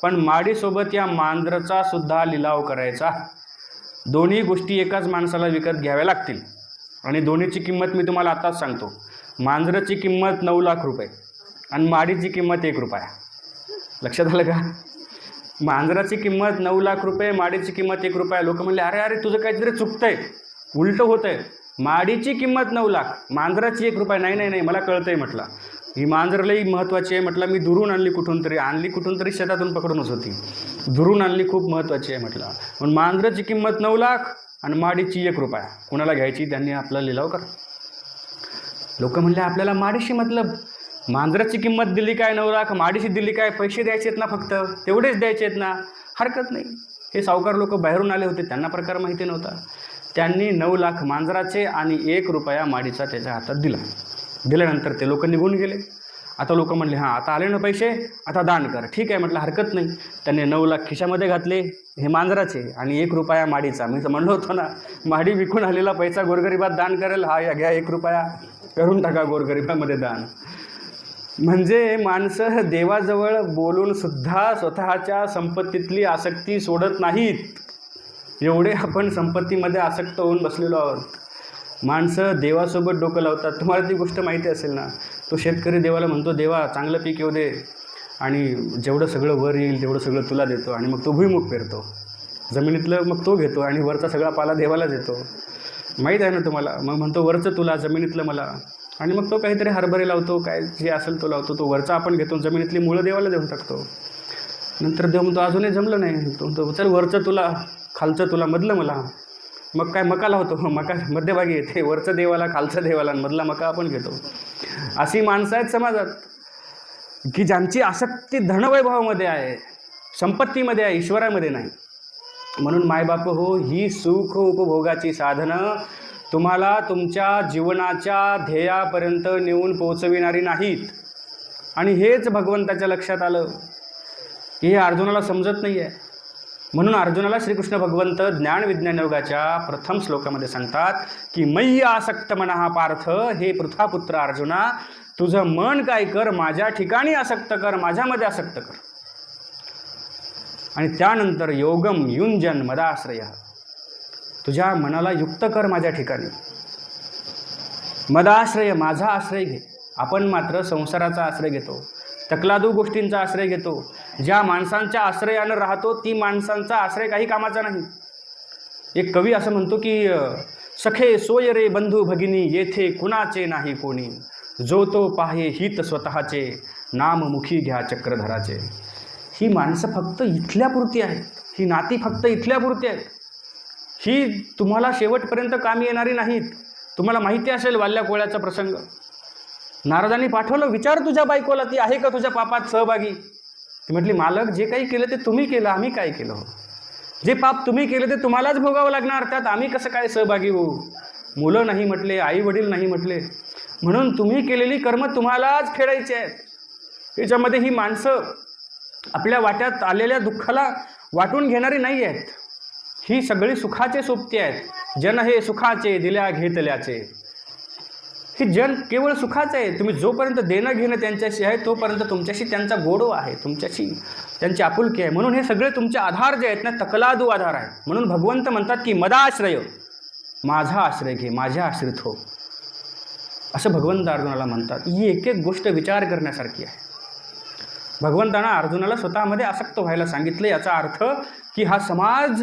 पण माडीसोबत या मांजराचा सुद्धा लिलाव करायचा. दोन्ही गोष्टी एकाच माणसाला विकत घ्याव्या लागतील आणि दोन्हीची किंमत मी तुम्हाला आताच सांगतो. मांजराची किंमत 9 लाख रुपये आणि माडीची किंमत 1 रुपया. लक्षात आलं का. मांजराची किंमत 9 लाख रुपये, माडीची किंमत 1 रुपया. लोक म्हणले अरे अरे तुझं काहीतरी चुकतंय, उलटं होतंय. माडीची किंमत 9 लाख, मांजराची 1 रुपया. नाही नाही नाही मला कळतंय म्हटलं, ही मांजरलाही महत्त्वाची आहे. म्हटलं मी दुरून आणली कुठून तरी शेतातून पकडूनच होती, दुरून आणली, खूप महत्त्वाची आहे म्हटलं. पण मांजराची किंमत 9 लाख आणि माडीची 1 रुपया. कुणाला घ्यायची त्यांनी आपला लिलाव करा. लोक म्हणले आपल्याला माडीशी मतलब, मांजराची किंमत दिली काय 9 लाख, माडीशी दिली काय, पैसे द्यायचे आहेत ना, फक्त तेवढेच द्यायचे आहेत ना, हरकत नाही. हे सावकार लोक बाहेरून आले होते, त्यांना प्रकार माहिती नव्हता. त्यांनी 9 लाख मांजराचे आणि 1 रुपया माडीचा त्याच्या हातात दिल्यानंतर ते लोक निघून गेले. आता लोक म्हणले हां आता आले ना पैसे, आता दान कर. ठीक आहे म्हटलं हरकत नाही. त्यांनी 9 लाख खिशामध्ये घातले, हे मांजराचे, आणि 1 रुपया माडीचा. मी तर म्हणलो होतो ना, माडी विकून आलेला पैसा गोरगरिबात दान करेल. हा या घ्या 1 रुपया, करून टाका गोरगरिबामध्ये दान. म्हणजे माणसं देवाजवळ बोलून सुद्धा स्वतःच्या संपत्तीतली आसक्ती सोडत नाहीत. एवढे आपण संपत्तीमध्ये आसक्त होऊन बसलेलो आहोत. माणसं देवासोबत डोकं लावतात. तुम्हाला ती गोष्ट माहिती असेल ना, तो शेतकरी देवाला म्हणतो देवा चांगलं पीक येऊ दे आणि जेवढं सगळं वर येईल तेवढं सगळं तुला देतो. आणि मग तो भुईमुग पेरतो, जमिनीतलं मग तो घेतो आणि वरचा सगळा पाला देवाला देतो. माहीत आहे ना तुम्हाला. मग म्हणतो वरचं तुला, जमिनीतलं मला. आणि मग तो काहीतरी हरभरे लावतो, काय जे असेल तो लावतो. तो वरचा आपण घेतो, जमिनीतली मुळं देवाला देऊन टाकतो. नंतर देव म्हणतो अजूनही जमलं नाही, तो चल वरचं तुला, खालचं तुला, मधलं मला. मग काय मका लावतो, मका मध्यभागी येते, वरचं देवाला, खालचं देवाला, आणि मधला मका आपण घेतो. अशी माणसं आहेत समाजात की ज्यांची आसक्ती धनवैभवामध्ये आहे, संपत्तीमध्ये आहे, ईश्वरामध्ये नाही. म्हणून मायबाप हो, ही सुख उपभोगाची साधनं तुम्हाला तुमच्या जीवनाच्या ध्येयापर्यंत नेऊन पोहोचविणारी नाहीत. आणि हेच भगवंताच्या लक्षात आलं की हे अर्जुनाला समजत नाही आहे. म्हणून अर्जुनाला श्रीकृष्ण भगवंत ज्ञान विज्ञान योगाच्या प्रथम श्लोकामध्ये सांगतात की मय्य आसक्त मनः पार्थ, हे पृथापुत्र अर्जुना, तुझं मन काय कर, माझ्या ठिकाणी आसक्त कर, माझ्यामध्ये आसक्त कर. आणि त्यानंतर योगम युंजन मदाश्रय, तुझ्या मनाला युक्त कर माझ्या ठिकाणी. मदाश्रय, माझा आश्रय घे. आपण मात्र संसाराचा आश्रय घेतो, तकलादू गोष्टींचा आश्रय घेतो. ज्या माणसांच्या आश्रयानं राहतो ती माणसांचा आश्रय काही कामाचा नाही. एक कवी असं म्हणतो की सखे सोय रे बंधू भगिनी, येथे कुणाचे नाही कोणी, जो तो पाहे हित स्वतःचे, नाम मुखी घ्या चक्रधराचे. ही माणसं फक्त इथल्यापुरती आहेत, ही नाती फक्त इथल्यापुरती आहेत, ही तुम्हाला शेवटपर्यंत कामी येणारी नाहीत. तुम्हाला माहिती असेल वाल्या कोळ्याचा प्रसंग. नारदांनी पाठवलं, विचार तुझ्या बायकोला, ती आहे का तुझ्या पापात सहभागी. ती म्हटली, मालक जे काही केलं ते तुम्ही केलं, आम्ही काय केलं हो. जे पाप तुम्ही केलं ते तुम्हालाच भोगावं लागणार, त्यात आम्ही कसं काय सहभागी होऊ. मुलं नाही म्हटले, आई वडील नाही म्हटले, म्हणून तुम्ही केलेली कर्म तुम्हालाच फेडायची आहेत. त्याच्यामध्ये ही माणसं आपल्या वाट्यात आलेल्या दुःखाला वाटून घेणारी नाही आहेत. ही सगळी सुखाचे सोबती आहेत. जन हे सुखाचे दिल्या घेतल्याचे, ही जन केवळ सुखाचं आहे. तुम्ही जोपर्यंत देणं घेणं त्यांच्याशी आहे तोपर्यंत तुमच्याशी त्यांचा गोडवा आहे, तुमच्याशी त्यांची आपुलकी आहे. म्हणून हे सगळे तुमचे आधार जे आहेत ना, तकलादू आधार आहे. म्हणून भगवंत म्हणतात की मदाश्रय, माझा आश्रय घे, माझ्या आश्रित हो, असं भगवंत अर्जुनाला म्हणतात. ही एक एक गोष्ट विचार करण्यासारखी आहे. भगवंतानं अर्जुनाला स्वतःमध्ये आसक्त व्हायला सांगितलं. याचा अर्थ की हा समाज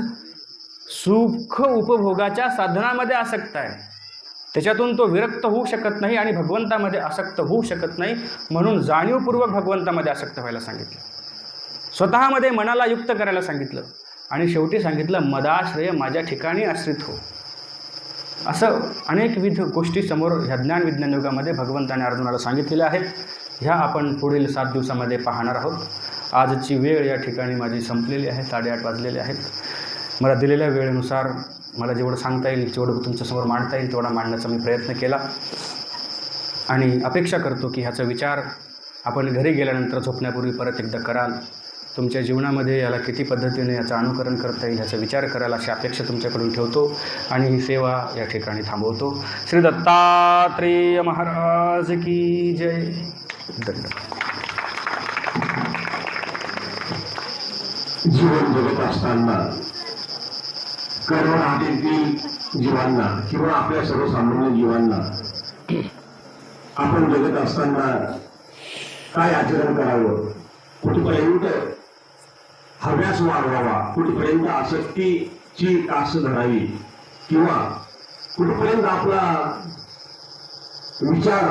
सुख उपभोगाच्या साधनामध्ये आसक्त आहे, त्याच्यातून तो विरक्त होऊ शकत नाही आणि भगवंतामध्ये आसक्त होऊ शकत नाही. म्हणून जाणीवपूर्वक भगवंतामध्ये आसक्त व्हायला सांगितलं, स्वतःमध्ये मनाला युक्त करायला सांगितलं, आणि शेवटी सांगितलं मदाश्रय, माझ्या ठिकाणी आश्रित हो. असं अनेकविध गोष्टी समोर ह्या ज्ञान विज्ञान युगामध्ये भगवंताने अर्जुनाला सांगितलेल्या आहेत. ह्या आपण पुढील 7 दिवसामध्ये पाहणार आहोत. आजची वेळ या ठिकाणी माझी संपलेली आहे, 8:30 वाजलेले आहेत. मला दिलेल्या वेळेनुसार मला जेवढं सांगता येईल, जेवढं तुमच्यासमोर मांडता येईल तेवढा मांडण्याचा मी प्रयत्न केला, आणि अपेक्षा करतो की ह्याचा विचार आपण घरी गेल्यानंतर झोपण्यापूर्वी परत एकदा कराल. तुमच्या जीवनामध्ये याला किती पद्धतीने याचं अनुकरण करता येईल ह्याचा विचार कराल अशी अपेक्षा तुमच्याकडून ठेवतो, आणि ही सेवा या ठिकाणी थांबवतो. श्री दत्तात्रेय महाराज की जय. जीवन जगत असताना कर्मराटेतील जीवांना किंवा आपल्या सर्वसामान्य जीवांना आपण जगत असताना काय आचरण करावं, कुठपर्यंत हव्यास वाढवावा, कुठपर्यंत आसक्तीची कास धरावी, किंवा कुठपर्यंत आपला विचार